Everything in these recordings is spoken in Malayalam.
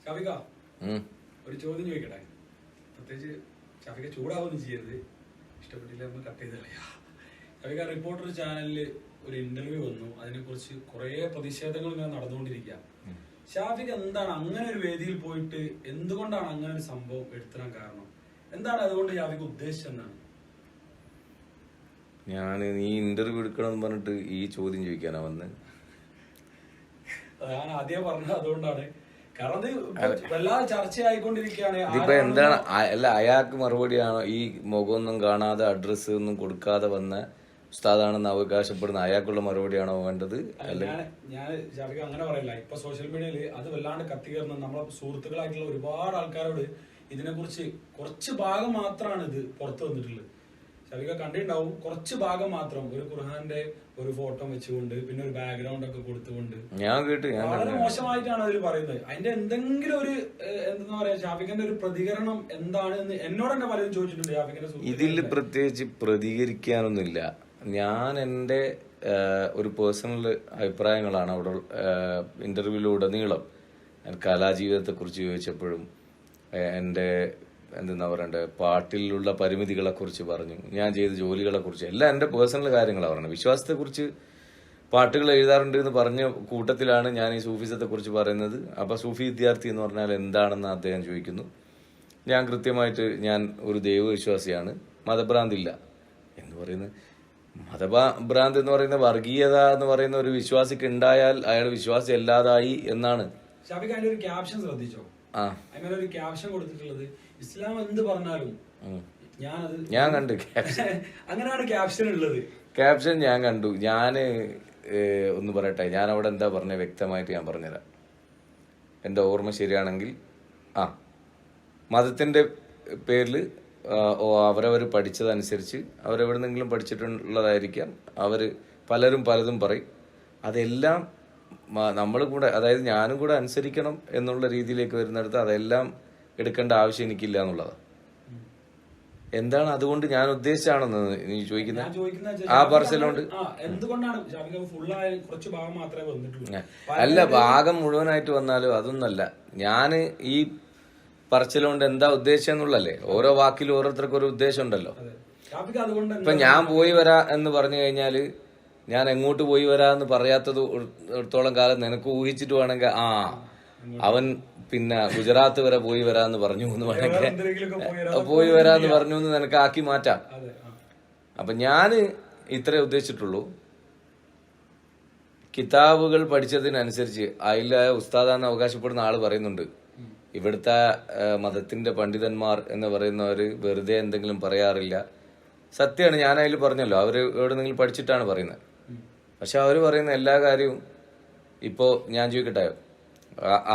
ഷാഫിക ഒരു ചോദ്യം ചോദിക്കട്ടെ. പ്രത്യേകിച്ച് ഷാഫിക ചൂടാവൊന്നും ചെയ്യരുത്, ഇഷ്ടപ്പെട്ടില്ല നമ്മൾ കട്ട് ചെയ്ത് കളയാ. ഷാഫിക, റിപ്പോർട്ടർ ചാനലിൽ ഒരു ഇന്റർവ്യൂ വന്നു, അതിനെക്കുറിച്ച് കുറെ പ്രതിഷേധങ്ങൾ ഇങ്ങനെ നടന്നുകൊണ്ടിരിക്കുക. ഷാഫിക എന്താണ് അങ്ങനെ ഒരു വേദിയിൽ പോയിട്ട് എന്തുകൊണ്ടാണ് അങ്ങനെ ഒരു സംഭവം എടുത്തിടാൻ കാരണം എന്താണ്? അതുകൊണ്ട് ഷാഫിക ഉദ്ദേശിച്ചെന്നാണ്? ഞാൻ നീ ഇന്റർവ്യൂ എടുക്കണം പറഞ്ഞിട്ട് ഈ ചോദ്യം ചോദിക്കാനാ വന്ന്. ഞാൻ ആദ്യം പറഞ്ഞത് അതുകൊണ്ടാണ്. കാരണം ഇത് വല്ലാതെ ചർച്ചയായിക്കൊണ്ടിരിക്കുകയാണ്. ഇതിപ്പോ എന്താണ്? അല്ല, അയാൾക്ക് മറുപടിയാണോ ഈ മുഖമൊന്നും കാണാതെ അഡ്രസ് ഒന്നും കൊടുക്കാതെ വന്ന ഉസ്താദാണെന്ന് അവകാശപ്പെടുന്ന അയാൾക്കുള്ള മറുപടിയാണോ വേണ്ടത്? ഞാൻ ഷാഫിക അങ്ങനെ പറയില്ല. ഇപ്പൊ സോഷ്യൽ മീഡിയയിൽ അത് വല്ലാണ്ട് കത്തികയറുന്ന നമ്മളെ സുഹൃത്തുക്കളായിട്ടുള്ള ഒരുപാട് ആൾക്കാരോട് ഇതിനെക്കുറിച്ച് കുറച്ച് ഭാഗം മാത്രമാണ് ഇത് പുറത്തു വന്നിട്ടുള്ളത്. ഷാഫിക കണ്ടിട്ടുണ്ടാവും, കുറച്ച് ഭാഗം മാത്രം ഒരു ഖുർആന്റെ ഒരു ഫോട്ടോ വെച്ചുകൊണ്ട് പിന്നെ ഒരു ബാക്ക്ഗ്രൗണ്ട് ഒക്കെ കൊടുത്തുകൊണ്ട് ഞാൻ കേട്ടു. വളരെ മോശമായിട്ടാണ് അതിൽ പറയുന്നത്. അതിന്റെ എന്തെങ്കിലും ഒരു എന്താ പറയാ, ഷാഫിഖിന്റെ ഒരു പ്രതികരണം എന്താണ് എന്ന് എന്നോട് തന്നെ പലരും ചോദിച്ചിട്ടുണ്ട്. ഷാഫിഖിന്റെ ഇതിൽ പ്രത്യേകിച്ച് പ്രതികരിക്കാനൊന്നുമില്ല. ഞാൻ എൻ്റെ ഒരു പേഴ്സണൽ അഭിപ്രായങ്ങളാണ് അവിടെ ഇന്റർവ്യൂവിലുടനീളം കലാജീവിതത്തെക്കുറിച്ച് ചോദിച്ചപ്പോഴും എൻ്റെ എന്തെന്നാ പറയണ്ടേ പാട്ടിലുള്ള പരിമിതികളെക്കുറിച്ച് പറഞ്ഞു, ഞാൻ ചെയ്ത ജോലികളെക്കുറിച്ച് എല്ലാം എൻ്റെ പേഴ്സണൽ കാര്യങ്ങളാണ് പറഞ്ഞത്. വിശ്വാസത്തെക്കുറിച്ച് പാട്ടുകൾ എഴുതാറുണ്ട് എന്ന് പറഞ്ഞ കൂട്ടത്തിലാണ് ഞാൻ ഈ സൂഫിസത്തെക്കുറിച്ച് പറയുന്നത്. അപ്പോൾ സൂഫി വിദ്യാർത്ഥി എന്ന് പറഞ്ഞാൽ എന്താണെന്ന് അദ്ദേഹം ചോദിക്കുന്നു. ഞാൻ കൃത്യമായിട്ട് ഞാൻ ഒരു ദൈവവിശ്വാസിയാണ്, മതഭ്രാന്തില്ല എന്ന് പറയുന്നത്. മതഭ്രാന്ത് എന്ന് പറയുന്ന വർഗീയത എന്ന് പറയുന്ന ഒരു വിശ്വാസിക്ക് ഉണ്ടായാൽ അയാൾ വിശ്വാസി അല്ലാതായി എന്നാണ്. ഷാഫിഖ് അതിന്റെ ഒരു ക്യാപ്ഷൻ ശ്രദ്ധിച്ചോ? അങ്ങനെ ഒരു ക്യാപ്ഷൻ കൊടുത്തിട്ടുള്ളത് ഇസ്ലാം എന്ത് പറഞ്ഞാലും ഞാൻ കണ്ടു. അങ്ങനെയാണ് ക്യാപ്ഷൻ ഉള്ളത്. ക്യാപ്ഷൻ ഞാൻ കണ്ടു. ഞാന് ഒന്ന് പറയട്ടെ, ഞാൻ അവിടെ എന്താ പറഞ്ഞത് വ്യക്തമായിട്ട് ഞാൻ പറഞ്ഞുതരാം. എൻ്റെ ഓർമ്മ ശരിയാണെങ്കിൽ മതത്തിന്റെ പേരിൽ അവരവർ പഠിച്ചതനുസരിച്ച് അവരെവിടെന്നെങ്കിലും പഠിച്ചിട്ടുള്ളതായിരിക്കാം. പലരും പലതും പറയും. അതെല്ലാം നമ്മൾ കൂടെ, അതായത് ഞാനും കൂടെ അനുസരിക്കണം എന്നുള്ള രീതിയിലേക്ക് വരുന്നിടത്ത് അതെല്ലാം എടുക്കേണ്ട ആവശ്യം എനിക്കില്ല എന്നുള്ളതാണ്. എന്താണ് അതുകൊണ്ട് ഞാൻ ഉദ്ദേശിച്ചാണെന്ന് നീ ചോദിക്കുന്നത്? ആ പറച്ചിലുണ്ട്. അല്ല, ഭാഗം മുഴുവനായിട്ട് വന്നാലും അതൊന്നല്ല. ഞാന് ഈ പറച്ചിലുകൊണ്ട് എന്താ ഉദ്ദേശിച്ചെന്നുള്ളല്ലേ. ഓരോ വാക്കിലും ഓരോരുത്തർക്കും ഒരു ഉദ്ദേശം ഉണ്ടല്ലോ. ഇപ്പൊ ഞാൻ പോയി വരാ എന്ന് പറഞ്ഞു കഴിഞ്ഞാല് ഞാൻ എങ്ങോട്ട് പോയി വരാന്ന് പറയാത്തത് എടുത്തോളം കാലം നിനക്ക് ഊഹിച്ചിട്ട് വേണമെങ്കിൽ അവൻ പിന്നെ ഗുജറാത്ത് വരെ പോയി വരാന്ന് പറഞ്ഞു എന്ന് വേണമെങ്കിൽ പോയി വരാന്ന് പറഞ്ഞു എന്ന് നിനക്ക് ആക്കി മാറ്റാം. അപ്പൊ ഞാന് ഇത്രേ ഉദ്ദേശിച്ചിട്ടുള്ളൂ. കിതാബുകൾ പഠിച്ചതിനനുസരിച്ച് അതിലായ ഉസ്താദാന്ന് അവകാശപ്പെടുന്ന ആള് പറയുന്നുണ്ട്, ഇവിടുത്തെ മതത്തിന്റെ പണ്ഡിതന്മാർ എന്ന് പറയുന്നവര് വെറുതെ എന്തെങ്കിലും പറയാറില്ല. സത്യമാണ്, ഞാൻ അതിൽ പറഞ്ഞല്ലോ, അവര് എവിടെന്നെങ്കിലും പഠിച്ചിട്ടാണ് പറയുന്നത്. പക്ഷെ അവര് പറയുന്ന എല്ലാ കാര്യവും ഇപ്പോ ഞാൻ ചോദിക്കട്ടെ,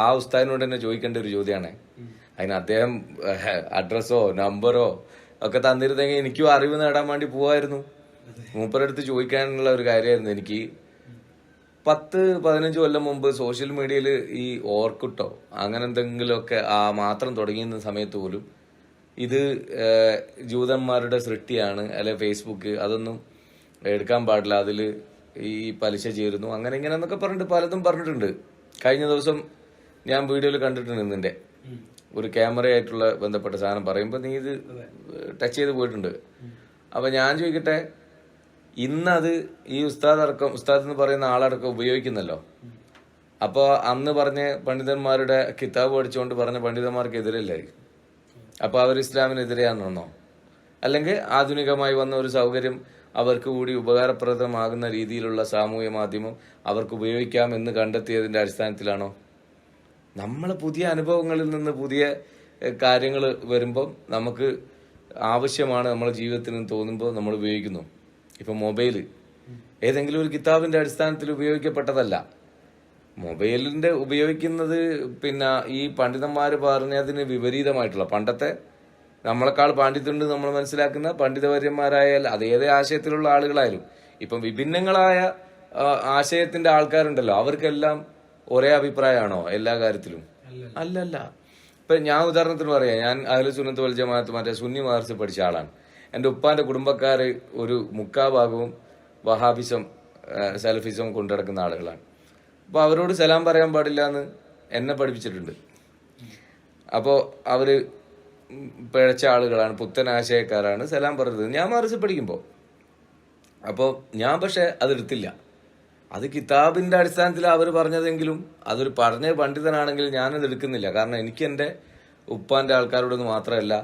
ആ ഉസ്താദിനോട് തന്നെ ചോദിക്കേണ്ട ഒരു ചോദ്യമാണ്. അതിന് അദ്ദേഹം അഡ്രസ്സോ നമ്പറോ ഒക്കെ തന്നിരുന്നെങ്കിൽ എനിക്കും അറിവ് നേടാൻ വേണ്ടി പോവായിരുന്നു. മൂപ്പരടുത്ത് ചോദിക്കാനുള്ള ഒരു കാര്യമായിരുന്നു. എനിക്ക് 10-15 കൊല്ലം മുമ്പ് സോഷ്യൽ മീഡിയയിൽ ഈ ഓർക്കുട്ടോ അങ്ങനെ എന്തെങ്കിലുമൊക്കെ മാത്രം തുടങ്ങിയ സമയത്ത് പോലും ഇത് ജൂതന്മാരുടെ സൃഷ്ടിയാണ്, അല്ലെ ഫേസ്ബുക്ക് അതൊന്നും എടുക്കാൻ പാടില്ല, അതിൽ ഈ പലിശ ചേരുന്നു അങ്ങനെ ഇങ്ങനെ എന്നൊക്കെ പറഞ്ഞിട്ട് പലതും പറഞ്ഞിട്ടുണ്ട്. കഴിഞ്ഞ ദിവസം ഞാൻ വീഡിയോയിൽ കണ്ടിട്ടുണ്ട് നിന്റെ ഒരു ക്യാമറയായിട്ടുള്ള ബന്ധപ്പെട്ട സാധനം പറയുമ്പോൾ നീ ഇത് ടച്ച് ചെയ്ത് പോയിട്ടുണ്ട്. അപ്പൊ ഞാൻ ചോദിക്കട്ടെ, ഇന്നത് ഈ ഉസ്താദ് എന്ന് പറയുന്ന ആളടക്കം ഉപയോഗിക്കുന്നല്ലോ. അപ്പോൾ അന്ന് പറഞ്ഞ പണ്ഡിതന്മാരുടെ കിതാബ് പഠിച്ചുകൊണ്ട് പറഞ്ഞ പണ്ഡിതന്മാർക്കെതിരല്ലേ? അപ്പൊ അവർ ഇസ്ലാമിനെതിരെയാണെന്നോ? അല്ലെങ്കിൽ ആധുനികമായി വന്ന ഒരു സൗകര്യം അവർക്ക് കൂടി ഉപകാരപ്രദമാകുന്ന രീതിയിലുള്ള സാമൂഹ്യ മാധ്യമം അവർക്ക് ഉപയോഗിക്കാം എന്ന് കണ്ടെത്തിയതിന്റെ അടിസ്ഥാനത്തിലാണോ? നമ്മളെ പുതിയ അനുഭവങ്ങളിൽ നിന്ന് പുതിയ കാര്യങ്ങൾ വരുമ്പം നമുക്ക് ആവശ്യമാണ് നമ്മളെ ജീവിതത്തിന് തോന്നുമ്പോൾ നമ്മൾ ഉപയോഗിക്കുന്നു. ഇപ്പൊ മൊബൈല് ഏതെങ്കിലും ഒരു കിതാബിന്റെ അടിസ്ഥാനത്തിൽ ഉപയോഗിക്കപ്പെട്ടതല്ല. മൊബൈലിന്റെ ഉപയോഗിക്കുന്നത് പിന്നെ ഈ പണ്ഡിതന്മാര് പറഞ്ഞതിന് വിപരീതമായിട്ടുള്ള, പണ്ടത്തെ നമ്മളെക്കാൾ പാണ്ഡിത്യമുണ്ട് നമ്മൾ മനസ്സിലാക്കുന്ന പണ്ഡിതവര്യന്മാരായാൽ അതേതേ ആശയത്തിലുള്ള ആളുകളായാലും ഇപ്പം വിഭിന്നങ്ങളായ ആശയത്തിന്റെ ആൾക്കാരുണ്ടല്ലോ, അവർക്കെല്ലാം ഒരേ അഭിപ്രായമാണോ എല്ലാ കാര്യത്തിലും? അല്ലല്ല. ഇപ്പൊ ഞാൻ ഉദാഹരണത്തിന് പറയാം, ഞാൻ അഹ്ലു സുന്നത്ത് വൽ ജമാഅത്ത് മറ്റേ സുന്നി മദർസയിൽ പഠിച്ച ആളാണ്. എൻ്റെ ഉപ്പാന്റെ കുടുംബക്കാര് ഒരു മുക്കാഭാഗവും വഹാബിസം സലഫിസം കൊണ്ടുനടക്കുന്ന ആളുകളാണ്. അപ്പൊ അവരോട് സലാം പറയാൻ പാടില്ല എന്ന് എന്നെ പഠിപ്പിച്ചിട്ടുണ്ട്. അപ്പോൾ അവര് പിഴച്ച ആളുകളാണ്, പുത്തൻ ആശയക്കാരാണ് സലാം പറഞ്ഞത് ഞാൻ മറിച്ച് പഠിക്കുമ്പോൾ. അപ്പോൾ ഞാൻ പക്ഷെ അതെടുത്തില്ല. അത് കിതാബിന്റെ അടിസ്ഥാനത്തിൽ അവർ പറഞ്ഞതെങ്കിലും അതൊരു പറഞ്ഞ പണ്ഡിതനാണെങ്കിൽ ഞാനത് എടുക്കുന്നില്ല. കാരണം എനിക്ക് എൻ്റെ ഉപ്പാന്റെ ആൾക്കാരോടൊന്നും മാത്രമല്ല,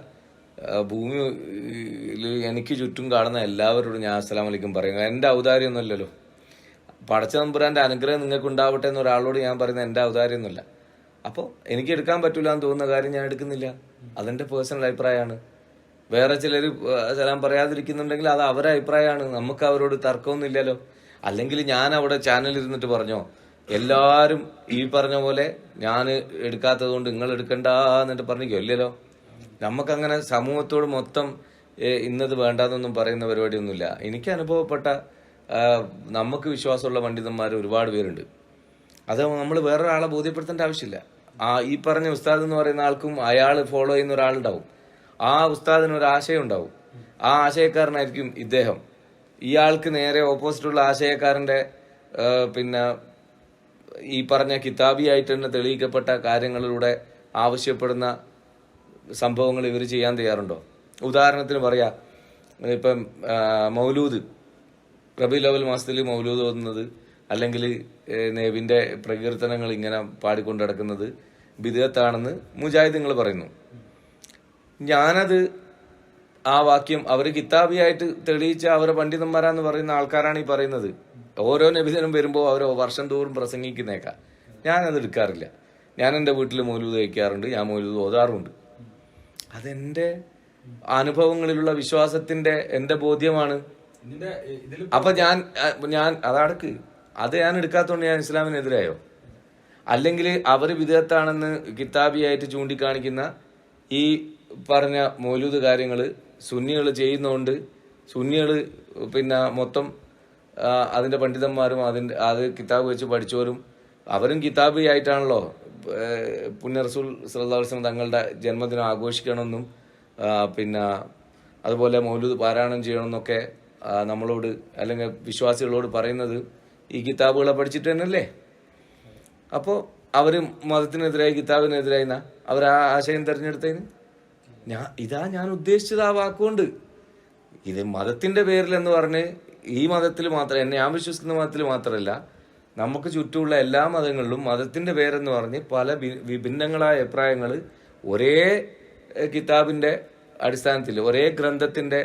ഭൂമിയിൽ എനിക്ക് ചുറ്റും കാണുന്ന എല്ലാവരോടും ഞാൻ അസ്സലാമു അലൈക്കും പറയും. എൻ്റെ ഔദാര്യമൊന്നുമല്ലല്ലോ, പടച്ച തമ്പുരാന്റെ അനുഗ്രഹം നിങ്ങൾക്ക് ഉണ്ടാവട്ടെ എന്ന് ഒരാളോട് ഞാൻ പറയുന്നത് എൻ്റെ ഔദാര്യമൊന്നുമല്ല. അപ്പോൾ എനിക്ക് എടുക്കാൻ പറ്റൂല എന്ന് തോന്നുന്ന കാര്യം ഞാൻ എടുക്കുന്നില്ല. അതെൻ്റെ പേഴ്സണൽ അഭിപ്രായമാണ്. വേറെ ചിലർ സലാം പറയാതിരിക്കുന്നുണ്ടെങ്കിൽ അത് അവരുടെ അഭിപ്രായമാണ്. നമുക്ക് അവരോട് തർക്കമൊന്നുമില്ലല്ലോ. അല്ലെങ്കിൽ ഞാൻ അവിടെ ചാനലിൽ ഇരുന്നിട്ട് പറഞ്ഞോ എല്ലാവരും ഈ പറഞ്ഞ പോലെ ഞാൻ എടുക്കാത്തത് കൊണ്ട് നിങ്ങൾ എടുക്കണ്ട എന്നിട്ട് പറഞ്ഞിക്കോ? ഇല്ലല്ലോ. നമുക്കങ്ങനെ സമൂഹത്തോട് മൊത്തം ഇന്നത് വേണ്ടാന്നൊന്നും പറയുന്ന പരിപാടിയൊന്നുമില്ല. എനിക്ക് അനുഭവപ്പെട്ട നമുക്ക് വിശ്വാസമുള്ള പണ്ഡിതന്മാർ ഒരുപാട് പേരുണ്ട്. അത് നമ്മൾ വേറൊരാളെ ബോധ്യപ്പെടുത്തേണ്ട ആവശ്യമില്ല. ഈ പറഞ്ഞ ഉസ്താദ് എന്ന് പറയുന്ന ആൾക്കും അയാൾ ഫോളോ ചെയ്യുന്ന ഒരാളുണ്ടാവും. ആ ഉസ്താദിന് ഒരു ആശയം ഉണ്ടാവും. ആ ആശയക്കാരനായിരിക്കും ഇദ്ദേഹം. ഇയാൾക്ക് നേരെ ഓപ്പോസിറ്റുള്ള ആശയക്കാരന്റെ പിന്നെ ഈ പറഞ്ഞ കിതാബിയായിട്ട് തന്നെ തെളിയിക്കപ്പെട്ട കാര്യങ്ങളിലൂടെ ആവശ്യപ്പെടുന്ന സംഭവങ്ങൾ ഇവർ ചെയ്യാൻ തയ്യാറുണ്ടോ? ഉദാഹരണത്തിന് പറയാ, ഇപ്പം മൗലൂദ്, റബീഉൽ അവ്വൽ മാസത്തിൽ മൗലൂദ് ഓതുന്നത് അല്ലെങ്കിൽ നബിന്റെ പ്രകീർത്തനങ്ങൾ ഇങ്ങനെ പാടിക്കൊണ്ട് നടക്കുന്നത് ബിദ്അത്താണെന്ന് മുജാഹിദുകൾ പറയുന്നു. ഞാനത് ആ വാക്യം അവർ കിതാബിയായിട്ട് തെളിയിച്ച അവരെ പണ്ഡിതന്മാരാന്ന് പറയുന്ന ആൾക്കാരാണ് ഈ പറയുന്നത്. ഓരോ നബിദിനം വരുമ്പോൾ ഓരോ വർഷം തോറും പ്രസംഗിക്കുന്നേക്കാം. ഞാനത് എടുക്കാറില്ല. ഞാൻ എൻ്റെ വീട്ടിൽ മൗലൂദ് കഴിക്കാറുണ്ട്, ഞാൻ മൗലൂദ് ഓതാറുമുണ്ട്. അതെന്റെ അനുഭവങ്ങളിലുള്ള വിശ്വാസത്തിന്റെ എന്റെ ബോധ്യമാണ്. അപ്പൊ ഞാൻ അതടക്ക് അത് ഞാൻ എടുക്കാത്തതുകൊണ്ട് ഞാൻ ഇസ്ലാമിനെതിരായോ? അല്ലെങ്കിൽ അവർ വിദഗ്ധാണെന്ന് കിതാബിയായിട്ട് ചൂണ്ടിക്കാണിക്കുന്ന ഈ പറഞ്ഞ മൗലൂദ് കാര്യങ്ങള് സുന്നികൾ ചെയ്യുന്നതുകൊണ്ട് സുന്നികൾ പിന്നെ മൊത്തം അതിന്റെ പണ്ഡിതന്മാരും അത് കിതാബ് വെച്ച് പഠിച്ചവരും അവരും കിതാബിയായിട്ടാണല്ലോ പുണ്യ റസൂൽ സല്ലല്ലാഹു അലൈഹി വസല്ലം തങ്ങളുടെ ജന്മദിനം ആഘോഷിക്കണമെന്നും പിന്നെ അതുപോലെ മൗലൂദ് പാരായണം ചെയ്യണമെന്നൊക്കെ നമ്മളോട് അല്ലെങ്കിൽ വിശ്വാസികളോട് പറയുന്നത് ഈ കിതാബുകളെ പഠിച്ചിട്ട് തന്നെയല്ലേ? അപ്പോൾ അവർ മതത്തിനെതിരായി കിതാബിനെതിരായി അവർ ആ ആശയം തിരഞ്ഞെടുത്തതിന് ഞാൻ ഉദ്ദേശിച്ചത് ആ വാക്കുകൊണ്ട്. ഇത് മതത്തിന്റെ പേരിൽ എന്ന് പറഞ്ഞ് ഈ മതത്തിൽ മാത്രം ഞാൻ വിശ്വസിക്കുന്ന മതത്തിൽ മാത്രമല്ല നമുക്ക് ചുറ്റുമുള്ള എല്ലാ മതങ്ങളിലും മതത്തിന്റെ പേരെന്ന് പറഞ്ഞ് പല വിഭിന്നങ്ങളായ അഭിപ്രായങ്ങൾ ഒരേ കിതാബിന്റെ അടിസ്ഥാനത്തിൽ ഒരേ ഗ്രന്ഥത്തിന്റെ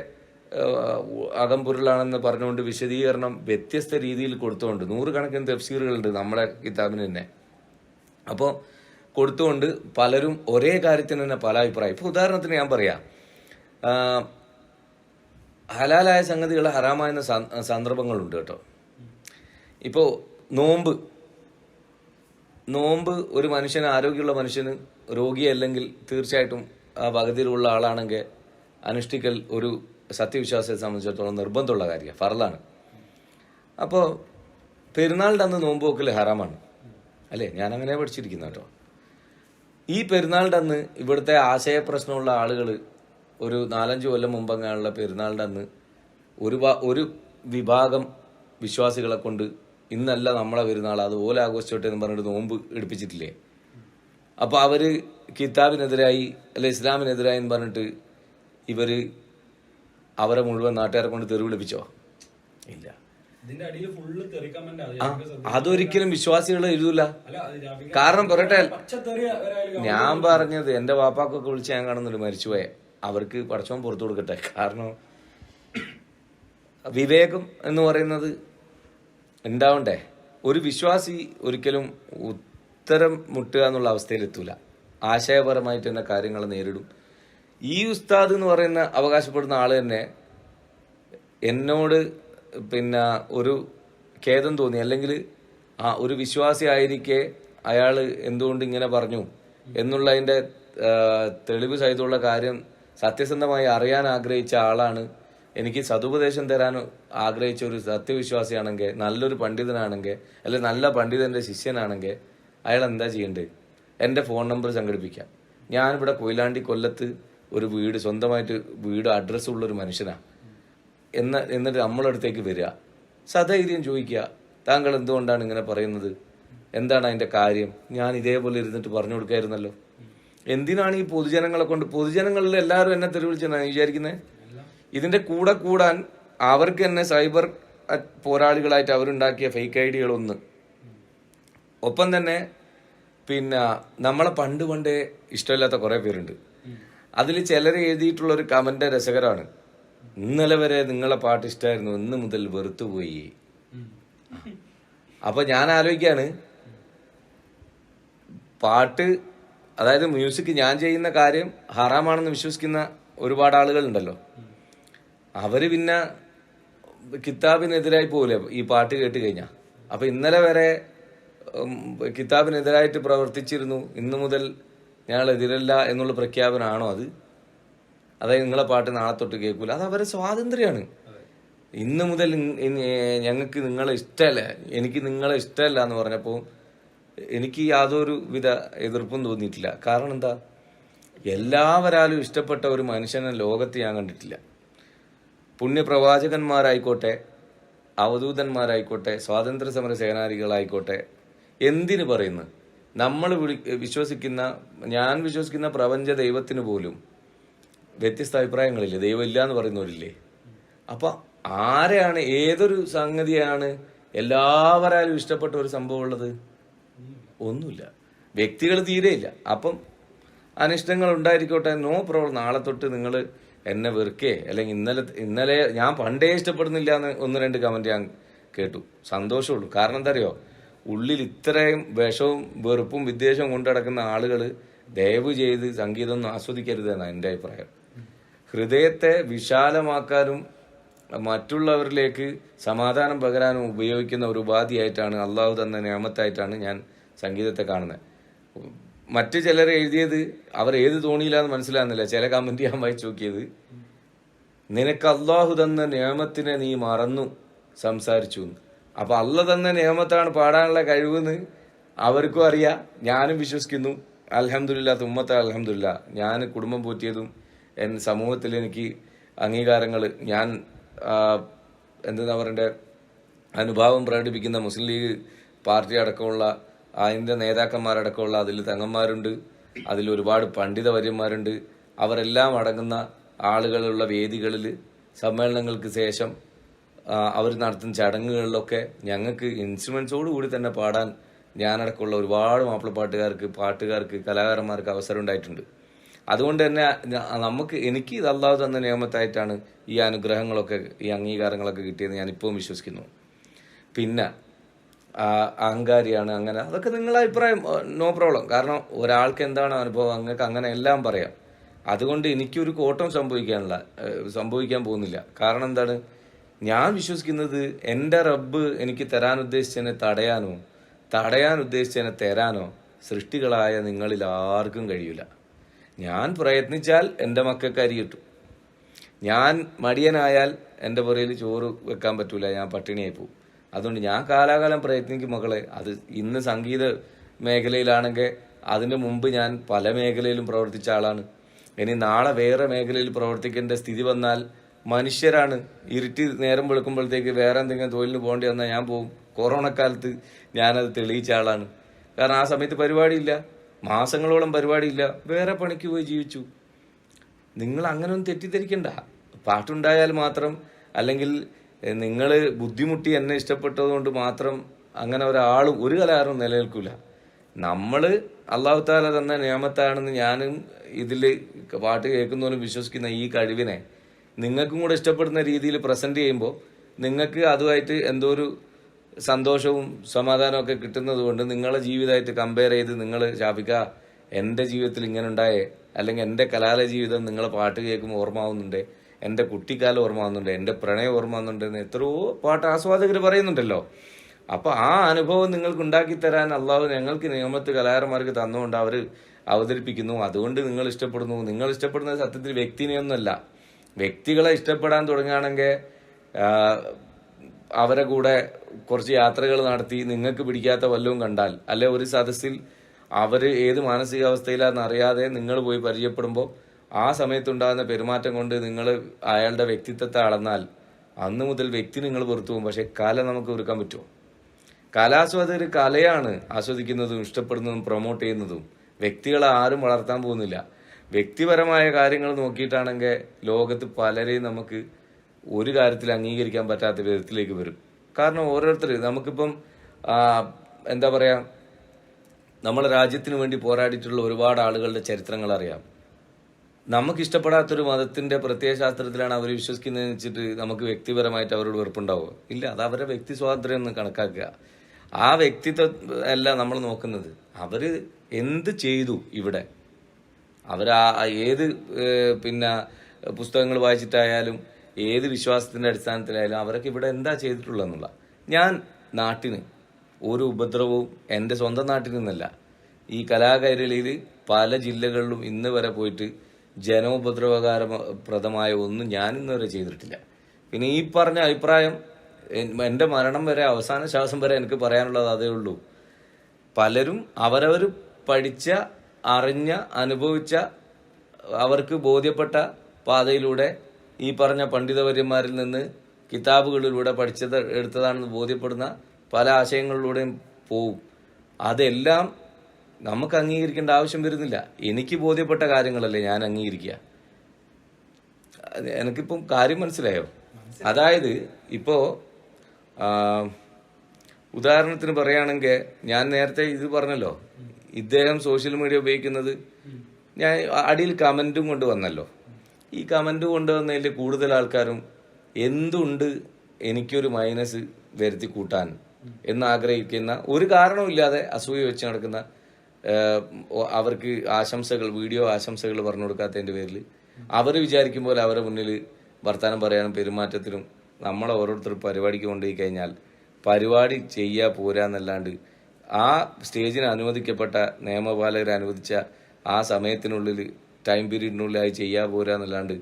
അകംപൊരുളാണെന്ന് പറഞ്ഞുകൊണ്ട് വിശദീകരണം വ്യത്യസ്ത രീതിയിൽ കൊടുത്തുകൊണ്ട് 100 കണക്കിന് തഫ്സീറുകളുണ്ട് നമ്മളെ കിതാബിന് തന്നെ. അപ്പോൾ കൊടുത്തുകൊണ്ട് പലരും ഒരേ കാര്യത്തിന് തന്നെ പല അഭിപ്രായം. ഇപ്പൊ ഉദാഹരണത്തിന് ഞാൻ പറയാം, ഹലാലായ സംഗതികൾ ഹറാമായ സന്ദർഭങ്ങളുണ്ട് കേട്ടോ. ഇപ്പോൾ നോമ്പ് ഒരു മനുഷ്യന്, ആരോഗ്യമുള്ള മനുഷ്യന്, രോഗിയല്ലെങ്കിൽ തീർച്ചയായിട്ടും ആ പകുതിയിലുള്ള ആളാണെങ്കിൽ അനുഷ്ഠിക്കൽ ഒരു സത്യവിശ്വാസത്തെ സംബന്ധിച്ചിടത്തോളം നിർബന്ധമുള്ള കാര്യമാണ്, ഫർളാണ്. അപ്പോൾ പെരുന്നാളിൻ്റെ അന്ന് നോമ്പ് വെക്കൽ ഹറാമാണ് അല്ലേ? ഞാൻ അങ്ങനെ പഠിച്ചിരിക്കുന്ന കേട്ടോ. ഈ പെരുന്നാളിൻ്റെ അന്ന് ഇവിടുത്തെ ആശയപ്രശ്നമുള്ള ആളുകൾ ഒരു 4-5 കൊല്ലം മുമ്പങ്ങനെയുള്ള പെരുന്നാളിൻ്റെ അന്ന് ഒരു വിഭാഗം വിശ്വാസികളെ കൊണ്ട് ഇന്നല്ല നമ്മളെ പെരുന്നാൾ അതുപോലെ ആഘോഷിച്ചോട്ടെ എന്ന് പറഞ്ഞിട്ട് നോമ്പ് എടുപ്പിച്ചിട്ടില്ലേ? അപ്പോൾ അവർ കിതാബിനെതിരായി അല്ലെ ഇസ്ലാമിനെതിരായി എന്ന് പറഞ്ഞിട്ട് ഇവര് അവരെ മുഴുവൻ നാട്ടുകാരെ കൊണ്ട് തെറി വിളിപ്പിച്ചോ? ഇല്ല. അതൊരിക്കലും വിശ്വാസികൾ എഴുതൂല. കാരണം പറയട്ടെ, ഞാൻ പറഞ്ഞത് എന്റെ വാപ്പാക്കൊക്കെ വിളിച്ച് ഞാൻ കാണുന്നുണ്ട് മരിച്ചുപോയെ, അവർക്ക് പടച്ചോൻ പുറത്തു കൊടുക്കട്ടെ. കാരണം വിവേകം എന്ന് പറയുന്നത് ഉണ്ടാവണ്ടേ? ഒരു വിശ്വാസി ഒരിക്കലും ഉത്തരം മുട്ടുക എന്നുള്ള അവസ്ഥയിൽ എത്തൂല. ആശയപരമായിട്ട് തന്നെ കാര്യങ്ങൾ നേരിടും. ഈ ഉസ്താദ് എന്ന് പറയുന്ന അവകാശപ്പെടുന്ന ആള് തന്നെ എന്നോട് പിന്നെ ഒരു ഖേദം തോന്നി, അല്ലെങ്കിൽ ഒരു വിശ്വാസി ആയിരിക്കെ അയാൾ എന്തുകൊണ്ട് ഇങ്ങനെ പറഞ്ഞു എന്നുള്ളതിന്റെ തെളിവ് സഹിതമുള്ള കാര്യം സത്യസന്ധമായി അറിയാൻ ആഗ്രഹിച്ച ആളാണ്. എനിക്ക് സതുപദേശം തരാൻ ആഗ്രഹിച്ച ഒരു സത്യവിശ്വാസിയാണെങ്കിൽ, നല്ലൊരു പണ്ഡിതനാണെങ്കിൽ, അല്ലെങ്കിൽ നല്ല പണ്ഡിതന്റെ ശിഷ്യനാണെങ്കിൽ അയാൾ എന്താ ചെയ്യേണ്ടത്? എൻ്റെ ഫോൺ നമ്പർ സംഘടിപ്പിക്കാം. ഞാനിവിടെ കൊയിലാണ്ടി കൊല്ലത്ത് ഒരു വീട്, സ്വന്തമായിട്ട് വീട് അഡ്രസ്സുള്ളൊരു മനുഷ്യനാണ്. എന്നിട്ട് നമ്മളടുത്തേക്ക് വരിക, സധൈര്യം ചോദിക്കുക, താങ്കൾ എന്തുകൊണ്ടാണ് ഇങ്ങനെ പറയുന്നത്, എന്താണ് അതിൻ്റെ കാര്യം? ഞാൻ ഇതേപോലെ ഇരുന്നിട്ട് പറഞ്ഞു കൊടുക്കായിരുന്നല്ലോ. എന്തിനാണ് ഈ പൊതുജനങ്ങളെ കൊണ്ട്, പൊതുജനങ്ങളിൽ എല്ലാവരും എന്നെ തെറി വിളിച്ചെന്നാണ് വിചാരിക്കുന്നത്. ഇതിന്റെ കൂടെ കൂടാൻ അവർക്ക് തന്നെ സൈബർ പോരാളികളായിട്ട് അവരുണ്ടാക്കിയ ഫേക്ക് ഐഡികളൊന്ന്, ഒപ്പം തന്നെ പിന്നെ നമ്മളെ പണ്ടേ ഇഷ്ടമില്ലാത്ത കുറെ പേരുണ്ട്. അതിൽ ചിലർ എഴുതിയിട്ടുള്ള ഒരു കമന്റ് രസകരമാണ്. ഇന്നലെ വരെ നിങ്ങളെ പാട്ട് ഇഷ്ടമായിരുന്നു, ഇന്ന് മുതൽ വെറുത്തുപോയി. അപ്പൊ ഞാൻ ആലോചിക്കാണ്, പാട്ട് അതായത് മ്യൂസിക് ഞാൻ ചെയ്യുന്ന കാര്യം ഹറാമാണെന്ന് വിശ്വസിക്കുന്ന ഒരുപാട് ആളുകളുണ്ടല്ലോ. അവര് പിന്നെ കിതാബിനെതിരായി പോലെ ഈ പാട്ട് കേട്ട് കഴിഞ്ഞാൽ. അപ്പൊ ഇന്നലെ വരെ കിതാബിനെതിരായിട്ട് പ്രവർത്തിച്ചിരുന്നു, ഇന്നു മുതൽ ഞങ്ങൾ എതിരല്ല എന്നുള്ള പ്രഖ്യാപനമാണോ അത്? അതായത് നിങ്ങളെ പാട്ട് നാളെ തൊട്ട് കേൾക്കൂല, അത് അവരെ സ്വാതന്ത്ര്യമാണ്. ഇന്ന് മുതൽ ഞങ്ങൾക്ക് നിങ്ങളെ ഇഷ്ടമല്ല, എനിക്ക് നിങ്ങളെ ഇഷ്ടമല്ല എന്ന് പറഞ്ഞപ്പോൾ എനിക്ക് യാതൊരു വിധ എതിർപ്പും തോന്നിയിട്ടില്ല. കാരണം എന്താ, എല്ലാവരാലും ഇഷ്ടപ്പെട്ട ഒരു മനുഷ്യനെ ലോകത്ത് ഞാൻ കണ്ടിട്ടില്ല. പുണ്യപ്രവാചകന്മാരായിക്കോട്ടെ, അവധൂതന്മാരായിക്കോട്ടെ, സ്വാതന്ത്ര്യ സമര സേനാനികളായിക്കോട്ടെ, എന്തിനു പറയുന്നു, നമ്മൾ വിശ്വസിക്കുന്ന, ഞാൻ വിശ്വസിക്കുന്ന പ്രപഞ്ച ദൈവത്തിന് പോലും വ്യത്യസ്ത അഭിപ്രായങ്ങളില്ലേ, ദൈവം ഇല്ല എന്ന് പറയുന്നവരില്ലേ. അപ്പൊ ആരെയാണ്, ഏതൊരു സംഗതിയാണ് എല്ലാവരാലും ഇഷ്ടപ്പെട്ട ഒരു സംഭവം ഉള്ളത്? ഒന്നുമില്ല. വ്യക്തികൾ തീരെയില്ല. അപ്പം അനിഷ്ടങ്ങൾ ഉണ്ടായിരിക്കോട്ടെ, നോ പ്രോബ്ലം. നാളെ തൊട്ട് നിങ്ങൾ എന്നെ വെറുക്കേ, അല്ലെങ്കിൽ ഇന്നലെ ഞാൻ പണ്ടേ ഇഷ്ടപ്പെടുന്നില്ല എന്ന് 1-2 കമന്റ് ഞാൻ കേട്ടു. സന്തോഷമുള്ളൂ. കാരണം എന്താ അറിയോ, ഉള്ളിൽ ഇത്രയും വിഷവും വെറുപ്പും വിദ്വേഷവും കൊണ്ടു നടക്കുന്ന ആളുകൾ ദയവ് ചെയ്ത് സംഗീതം ഒന്നും ആസ്വദിക്കരുതെന്നാണ് എൻ്റെ അഭിപ്രായം. ഹൃദയത്തെ വിശാലമാക്കാനും മറ്റുള്ളവരിലേക്ക് സമാധാനം പകരാനും ഉപയോഗിക്കുന്ന ഒരു ഉപാധിയായിട്ടാണ്, അള്ളാഹു തന്ന നിയമത്തായിട്ടാണ് ഞാൻ സംഗീതത്തെ കാണുന്നത്. മറ്റു ചിലർ എഴുതിയത് അവർ ഏത് തോണിയിലാന്ന് മനസ്സിലാകുന്നില്ല. ചില കമന്റ് ഞാൻ വായിച്ചു നോക്കിയത്, നിനക്ക് അള്ളാഹു തന്ന നിയമത്തിനെ നീ മറന്നു സംസാരിച്ചു. അപ്പൊ അള്ള തന്ന നിയമത്താണ് പാടാനുള്ള കഴിവെന്ന് അവർക്കും അറിയാം, ഞാനും വിശ്വസിക്കുന്നു. അൽഹംദുലില്ലാ, തുമ്മത്ത അൽഹംദുലില്ലാ. ഞാൻ കുടുംബം പോറ്റിയതും സമൂഹത്തിൽ എനിക്ക് അംഗീകാരങ്ങൾ, ഞാൻ എന്താ പറയണ്ടേ, അനുഭാവം പ്രകടിപ്പിക്കുന്ന മുസ്ലിം ലീഗ് പാർട്ടി അടക്കമുള്ള അതിൻ്റെ നേതാക്കന്മാരടക്കമുള്ള അതിൽ തങ്ങന്മാരുണ്ട്, അതിൽ ഒരുപാട് പണ്ഡിത വര്യന്മാരുണ്ട്. അവരെല്ലാം അടങ്ങുന്ന ആളുകളുള്ള വേദികളിൽ സമ്മേളനങ്ങൾക്ക് ശേഷം അവർ നടത്തുന്ന ചടങ്ങുകളിലൊക്കെ ഞങ്ങൾക്ക് ഇൻസ്ട്രുമെന്റ്സോട് കൂടി തന്നെ പാടാൻ ഞാനടക്കമുള്ള ഒരുപാട് മാപ്പിളപ്പാട്ടുകാർക്ക്, പാട്ടുകാർക്ക്, കലാകാരന്മാർക്ക് അവസരം ഉണ്ടായിട്ടുണ്ട്. അതുകൊണ്ട് തന്നെ എനിക്ക് ഇത് അള്ളാഹു തന്ന നിയമത്തായിട്ടാണ് ഈ അനുഗ്രഹങ്ങളൊക്കെ, ഈ അംഗീകാരങ്ങളൊക്കെ കിട്ടിയെന്ന് ഞാൻ ഇപ്പോഴും വിശ്വസിക്കുന്നു. പിന്നെ അഹങ്കാരിയാണ് അങ്ങനെ, അതൊക്കെ നിങ്ങളുടെ അഭിപ്രായം, നോ പ്രോബ്ലം. കാരണം ഒരാൾക്ക് എന്താണ് അനുഭവം, അങ്ങക്ക് അങ്ങനെ എല്ലാം പറയാം. അതുകൊണ്ട് എനിക്കൊരു കോട്ടം സംഭവിക്കാൻ പോകുന്നില്ല. കാരണം എന്താണ്, ഞാൻ വിശ്വസിക്കുന്നത് എൻ്റെ റബ്ബ് എനിക്ക് തരാൻ ഉദ്ദേശിച്ചതിനെ തടയാൻ ഉദ്ദേശിച്ചതിനെ തരാനോ സൃഷ്ടികളായ നിങ്ങളിൽ ആർക്കും കഴിയില്ല. ഞാൻ പ്രയത്നിച്ചാൽ എൻ്റെ മക്കൾക്ക് അരി കിട്ടും. ഞാൻ മടിയനായാൽ എൻ്റെ പുറയിൽ ചോറ് വെക്കാൻ പറ്റൂല, ഞാൻ പട്ടിണിയായി പോകും. അതുകൊണ്ട് ഞാൻ കാലാകാലം പ്രയത്നിക്കും മക്കളെ. അത് ഇന്ന് സംഗീത മേഖലയിലാണെങ്കിൽ അതിന് മുമ്പ് ഞാൻ പല മേഖലയിലും പ്രവർത്തിച്ച ആളാണ്. ഇനി നാളെ വേറെ മേഖലയിൽ പ്രവർത്തിക്കേണ്ട സ്ഥിതി വന്നാൽ മനുഷ്യരാണ്. ഇരുട്ടി നേരം വെളുക്കുമ്പോഴത്തേക്ക് വേറെ എന്തെങ്കിലും തൊഴിലിന് പോകേണ്ടി വന്നാൽ ഞാൻ പോകും. കൊറോണക്കാലത്ത് ഞാനത് തെളിയിച്ച ആളാണ്. കാരണം ആ സമയത്ത് പരിപാടിയില്ല, മാസങ്ങളോളം പരിപാടിയില്ല, വേറെ പണിക്ക് പോയി ജീവിച്ചു. നിങ്ങൾ അങ്ങനെയൊന്നും തെറ്റിദ്ധരിക്കണ്ട. പാട്ടുണ്ടായാൽ മാത്രം, അല്ലെങ്കിൽ നിങ്ങൾ ബുദ്ധിമുട്ടി എന്നെ ഇഷ്ടപ്പെട്ടതുകൊണ്ട് മാത്രം അങ്ങനെ ഒരാളും ഒരു കലാകാരനും നിലനിൽക്കൂല. നമ്മൾ അള്ളാഹു താല തന്ന നിയമത്താണെന്ന് ഞാനും ഇതിൽ പാട്ട് കേൾക്കുന്നവരും വിശ്വസിക്കുന്ന ഈ കഴിവിനെ നിങ്ങൾക്കും കൂടെ ഇഷ്ടപ്പെടുന്ന രീതിയിൽ പ്രസന്റ് ചെയ്യുമ്പോൾ നിങ്ങൾക്ക് അതുമായിട്ട് എന്തോ ഒരു സന്തോഷവും സമാധാനവും ഒക്കെ കിട്ടുന്നത് കൊണ്ട് നിങ്ങളെ ജീവിതമായിട്ട് കമ്പയർ ചെയ്ത് നിങ്ങൾ ഷാഫിക്ക എൻ്റെ ജീവിതത്തിൽ ഇങ്ങനെ ഉണ്ടായേ, അല്ലെങ്കിൽ എൻ്റെ കലാലയ ജീവിതം നിങ്ങളെ പാട്ട് കേൾക്കുമ്പോൾ ഓർമ്മാവുന്നുണ്ട്, എൻ്റെ കുട്ടിക്കാലം ഓർമ്മാവുന്നുണ്ട്, എൻ്റെ പ്രണയം ഓർമ്മാവുന്നുണ്ട് എന്ന് എത്രയോ പാട്ട് ആസ്വാദകർ പറയുന്നുണ്ടല്ലോ. അപ്പൊ ആ അനുഭവം നിങ്ങൾക്ക് ഉണ്ടാക്കി തരാൻ അള്ളാഹു ഞങ്ങൾക്ക് നിയമത്ത് കലാകാരന്മാർക്ക് തന്നുകൊണ്ട് അവർ അവതരിപ്പിക്കുന്നു. അതുകൊണ്ട് നിങ്ങൾ ഇഷ്ടപ്പെടുന്നു. നിങ്ങൾ ഇഷ്ടപ്പെടുന്നത് സത്യത്തിൽ വ്യക്തിനെയൊന്നുമല്ല. വ്യക്തികളെ ഇഷ്ടപ്പെടാൻ തുടങ്ങുകയാണെങ്കിൽ അവരെ കൂടെ കുറച്ച് യാത്രകൾ നടത്തി നിങ്ങൾക്ക് പിടിക്കാത്ത വല്ലതും കണ്ടാൽ, അല്ലെ ഒരു സദസ്സിൽ അവർ ഏത് മാനസികാവസ്ഥയിലാണെന്ന് അറിയാതെ നിങ്ങൾ പോയി പരിചയപ്പെടുമ്പോൾ ആ സമയത്തുണ്ടാകുന്ന പെരുമാറ്റം കൊണ്ട് നിങ്ങൾ അയാളുടെ വ്യക്തിത്വത്തെ അളന്നാൽ അന്ന് മുതൽ വ്യക്തി നിങ്ങൾ പുറത്തു പോകും. പക്ഷെ കല നമുക്ക് ഒരുക്കാൻ പറ്റുമോ? കലാസ്വാദകർ കലയാണ് ആസ്വദിക്കുന്നതും ഇഷ്ടപ്പെടുന്നതും പ്രൊമോട്ട് ചെയ്യുന്നതും. വ്യക്തികളെ ആരും വളർത്താൻ പോകുന്നില്ല. വ്യക്തിപരമായ കാര്യങ്ങൾ നോക്കിയിട്ടാണെങ്കിൽ ലോകത്ത് പലരെയും നമുക്ക് ഒരു കാര്യത്തിൽ അംഗീകരിക്കാൻ പറ്റാത്ത വിധത്തിലേക്ക് വരും. കാരണം ഓരോരുത്തർ നമുക്കിപ്പം എന്താ പറയുക, നമ്മുടെ രാജ്യത്തിന് വേണ്ടി പോരാടിയിട്ടുള്ള ഒരുപാട് ആളുകളുടെ ചരിത്രങ്ങൾ അറിയാം. നമുക്കിഷ്ടപ്പെടാത്തൊരു മതത്തിന്റെ പ്രത്യയശാസ്ത്രത്തിലാണ് അവർ വിശ്വസിക്കുന്നതെന്ന് വെച്ചിട്ട് നമുക്ക് വ്യക്തിപരമായിട്ട് അവരോട് വെറുപ്പുണ്ടാവുക ഇല്ല. അത് അവരുടെ വ്യക്തി സ്വാതന്ത്ര്യം എന്ന് കണക്കാക്കുക. ആ വ്യക്തിത്വം അല്ല നമ്മൾ നോക്കുന്നത്. അവര് എന്ത് ചെയ്തു ഇവിടെ, ഏത് പിന്നെ പുസ്തകങ്ങൾ വായിച്ചിട്ടായാലും ഏത് വിശ്വാസത്തിന്റെ അടിസ്ഥാനത്തിലായാലും അവരൊക്കെ ഇവിടെ എന്താ ചെയ്തിട്ടുള്ളതെന്നുള്ള. ഞാൻ നാട്ടിന് ഒരു ഉപദ്രവവും എൻ്റെ സ്വന്തം നാട്ടിൽ നിന്നല്ല, ഈ കലാകൈരളിയിൽ പല ജില്ലകളിലും ഇന്ന് വരെ പോയിട്ട് ജനോപദ്രവകാരപ്രദമായ ഒന്നും ഞാൻ ഇന്ന് വരെ ചെയ്തിട്ടില്ല. പിന്നെ ഈ പറഞ്ഞ അഭിപ്രായം എൻ്റെ മരണം വരെ, അവസാന ശ്വാസം വരെ എനിക്ക് പറയാനുള്ളത് അതേ ഉള്ളൂ. പലരും അവരവർ പഠിച്ച, അറിഞ്ഞ, അനുഭവിച്ച, അവർക്ക് ബോധ്യപ്പെട്ട പാതയിലൂടെ ഈ പറഞ്ഞ പണ്ഡിതവര്യന്മാരിൽ നിന്ന് കിതാബുകളിലൂടെ പഠിച്ചത് എടുത്തതാണെന്ന് ബോധ്യപ്പെടുന്ന പല ആശയങ്ങളിലൂടെയും പോവും. അതെല്ലാം നമുക്ക് അംഗീകരിക്കേണ്ട ആവശ്യം വരുന്നില്ല. എനിക്ക് ബോധ്യപ്പെട്ട കാര്യങ്ങളല്ലേ ഞാൻ അംഗീകരിക്കുക. എനിക്കിപ്പം കാര്യം മനസ്സിലായോ? അതായത് ഇപ്പോ ഉദാഹരണത്തിന് പറയുകയാണെങ്കിൽ, ഞാൻ നേരത്തെ ഇത് പറഞ്ഞല്ലോ, ഇദ്ദേഹം സോഷ്യൽ മീഡിയ ഉപയോഗിക്കുന്നത്, ഞാൻ അടിയിൽ കമന്റും കൊണ്ടുവന്നല്ലോ. ഈ കമന്റ് കൊണ്ടുവന്നതിൽ കൂടുതൽ ആൾക്കാരും എന്തുണ്ട് എനിക്കൊരു മൈനസ് വരുത്തി കൂട്ടാൻ എന്നാഗ്രഹിക്കുന്ന, ഒരു കാരണവുമില്ലാതെ അസൂയ വെച്ച് നടക്കുന്ന, അവർക്ക് ആശംസകൾ, വീഡിയോ ആശംസകൾ പറഞ്ഞു കൊടുക്കാത്തതിന്റെ പേരിൽ അവർ വിചാരിക്കും പോലെ അവരുടെ മുന്നിൽ വർത്തമാനം പറയാനും പെരുമാറ്റത്തിലും നമ്മളെ ഓരോരുത്തർ പരിപാടിക്ക് കൊണ്ടുപോയി കഴിഞ്ഞാൽ പരിപാടി ചെയ്യാ പോരാന്നല്ലാണ്ട് ആ സ്റ്റേജിന് അനുവദിക്കപ്പെട്ട നിയമപാലകർ അനുവദിച്ച ആ സമയത്തിനുള്ളിൽ, ടൈം പീരീഡിനുള്ളിൽ അത് ചെയ്യാ പോരാന്നല്ലാണ്ട്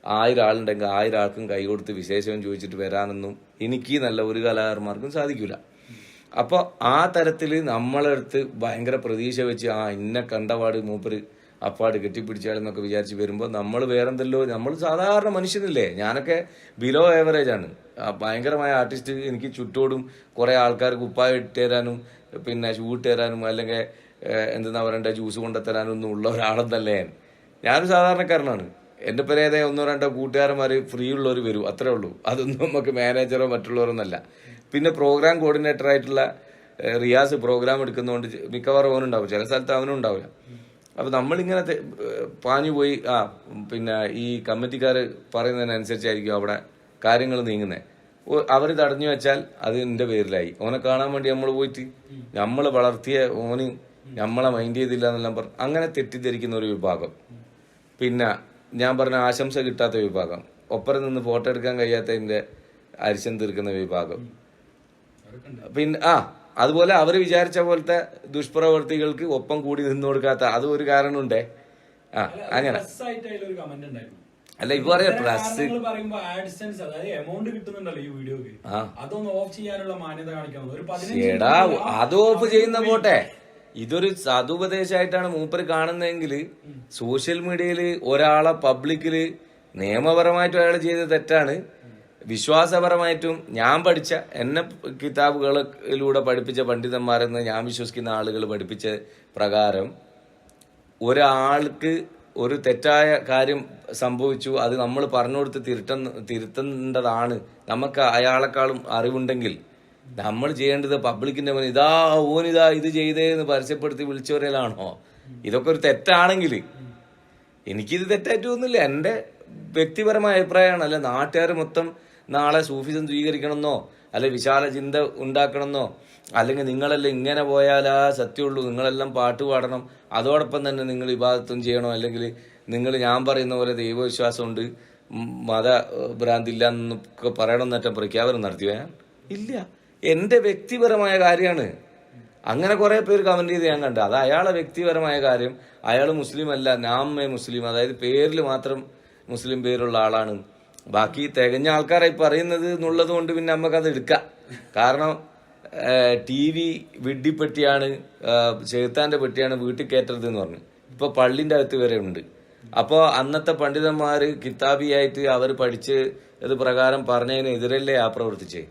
1000 ആളുണ്ടെങ്കിൽ 1000 ആൾക്കും കൈ കൊടുത്ത് വിശേഷം ചോദിച്ചിട്ട് വരാനൊന്നും എനിക്ക് നല്ല ഒരു കലാകാരന്മാർക്കും സാധിക്കില്ല. അപ്പോൾ ആ തരത്തിൽ നമ്മളെടുത്ത് ഭയങ്കര പ്രതീക്ഷ വെച്ച് ഇന്ന കണ്ടപാട് മൂപ്പര് അപ്പാട് കെട്ടിപ്പിടിച്ചാലെന്നൊക്കെ വിചാരിച്ച് വരുമ്പോൾ നമ്മൾ വേറെന്തല്ലോ, നമ്മൾ സാധാരണ മനുഷ്യനല്ലേ. ഞാനൊക്കെ ബിലോ ഏവറേജ് ആണ്. ഭയങ്കരമായ ആർട്ടിസ്റ്റ്. എനിക്ക് ചുറ്റോടും കുറേ ആൾക്കാർക്ക് കുപ്പായ ഇട്ട് തരാനും പിന്നെ ഷൂ ഇട്ട് തരാനും അല്ലെങ്കിൽ എന്തെന്നാ പറയണ്ട ജ്യൂസ് കൊണ്ടുത്തരാനും ഒന്നും ഉള്ള ഒരാളെന്നല്ലേ ഞാനൊരു സാധാരണക്കാരനാണ്. എൻ്റെ പേരേതെ 1-2 കൂട്ടുകാരന്മാർ ഫ്രീ ഉള്ളവർ വരും, അത്രേ ഉള്ളൂ. അതൊന്നും നമുക്ക് മാനേജറോ മറ്റുള്ളവരൊന്നല്ല. പിന്നെ പ്രോഗ്രാം കോർഡിനേറ്റർ ആയിട്ടുള്ള റിയാസ് പ്രോഗ്രാം എടുക്കുന്നതുകൊണ്ട് മിക്കവാറും അവനുണ്ടാവും, ചില സ്ഥലത്ത് അവനും ഉണ്ടാവില്ല. അപ്പൊ നമ്മളിങ്ങനെ പാഞ്ഞു പോയി പിന്നെ ഈ കമ്മിറ്റിക്കാർ പറയുന്നതിനനുസരിച്ചായിരിക്കും അവിടെ കാര്യങ്ങൾ നീങ്ങുന്നത്. അവർ തടഞ്ഞു വെച്ചാൽ അത് എൻ്റെ പേരിലായി. ഓനെ കാണാൻ വേണ്ടി നമ്മൾ പോയിട്ട് നമ്മൾ വളർത്തിയ ഓന് നമ്മളെ മൈൻഡ് ചെയ്തില്ല എന്നെല്ലാം പറഞ്ഞു അങ്ങനെ തെറ്റിദ്ധരിക്കുന്ന ഒരു വിഭാഗം. പിന്നെ ഞാൻ പറഞ്ഞ ആശംസ കിട്ടാത്ത വിഭാഗം, ഒപ്പരം നിന്ന് ഫോട്ടോ എടുക്കാൻ കഴിയാത്തതിന്റെ അരിശം തീർക്കുന്ന വിഭാഗം. പിന്നെ അതുപോലെ അവർ വിചാരിച്ച പോലത്തെ ദുഷ്പ്രവർത്തികൾക്ക് ഒപ്പം കൂടി നിന്നു കൊടുക്കാത്ത അത് ഒരു കാരണമുണ്ടേ. അങ്ങനെ അല്ല ഇപ്പൊ പറയാ പ്ലസ് അത് ഓഫ് ചെയ്യുന്ന പോട്ടെ, ഇതൊരു സതുപദേശമായിട്ടാണ് മൂപ്പര് കാണുന്നതെങ്കിൽ സോഷ്യൽ മീഡിയയിൽ ഒരാളെ പബ്ലിക്കില് നിയമപരമായിട്ടും അയാൾ ചെയ്ത തെറ്റാണ്, വിശ്വാസപരമായിട്ടും ഞാൻ പഠിച്ച എന്നെ കിതാബുകളിലൂടെ പഠിപ്പിച്ച പണ്ഡിതന്മാരെന്ന് ഞാൻ വിശ്വസിക്കുന്ന ആളുകൾ പഠിപ്പിച്ച പ്രകാരം ഒരാൾക്ക് ഒരു തെറ്റായ കാര്യം സംഭവിച്ചു, അത് നമ്മൾ പറഞ്ഞു കൊടുത്ത് തിരുത്തേണ്ടതാണ്. നമുക്ക് അയാളെക്കാളും അറിവുണ്ടെങ്കിൽ നമ്മൾ ചെയ്യേണ്ടത് പബ്ലിക്കിന്റെ മുന്നിൽ ഓനിതാ ഇത് ചെയ്തേന്ന് പരസ്യപ്പെടുത്തി വിളിച്ചവരലാണോ? ഇതൊക്കെ ഒരു തെറ്റാണെങ്കിൽ എനിക്കിത് തെറ്റായിട്ട് തോന്നുന്നില്ല, എൻ്റെ വ്യക്തിപരമായ അഭിപ്രായമാണ്. അല്ല നാട്ടുകാർ മൊത്തം നാളെ സൂഫിസം സ്വീകരിക്കണമെന്നോ അല്ലെ വിശാല ചിന്ത ഉണ്ടാക്കണമെന്നോ അല്ലെങ്കിൽ നിങ്ങളെല്ലാം ഇങ്ങനെ പോയാലാ സത്യമുള്ളൂ, നിങ്ങളെല്ലാം പാട്ട് പാടണം, അതോടൊപ്പം തന്നെ നിങ്ങൾ ഇബാദത്തും ചെയ്യണോ, അല്ലെങ്കിൽ നിങ്ങൾ ഞാൻ പറയുന്ന പോലെ ദൈവവിശ്വാസമുണ്ട് മത ഭ്രാന്തില്ല എന്നൊക്കെ പറയണമെന്നൊക്കെ പ്രഖ്യാപനം നടത്തിയോ? ഇല്ല, എൻ്റെ വ്യക്തിപരമായ കാര്യമാണ്. അങ്ങനെ കുറെ പേര് കമന്റ് ചെയ്ത് ഞാൻ കണ്ടു. അത് അയാളെ വ്യക്തിപരമായ കാര്യം. അയാൾ മുസ്ലിം അല്ല, നാമേ മുസ്ലിം, അതായത് പേരിൽ മാത്രം മുസ്ലിം പേരുള്ള ആളാണ്. ബാക്കി തികഞ്ഞ ആൾക്കാരായി പറയുന്നത് എന്നുള്ളത് കൊണ്ട് പിന്നെ നമുക്കത് എടുക്കാം. കാരണം TV വിഡ്ഢിപ്പെട്ടിയാണ്, ചെറുത്താന്റെ പെട്ടിയാണ് വീട്ടിൽ കയറ്റരുത് എന്ന് പറഞ്ഞു. ഇപ്പൊ പള്ളിന്റെ അകത്ത് വരെ ഉണ്ട്. അപ്പോൾ അന്നത്തെ പണ്ഡിതന്മാര് കിതാബിയായിട്ട് അവർ പഠിച്ച് ഇത് പ്രകാരം പറഞ്ഞതിന് എതിരല്ലേ പ്രവർത്തിച്ചേ?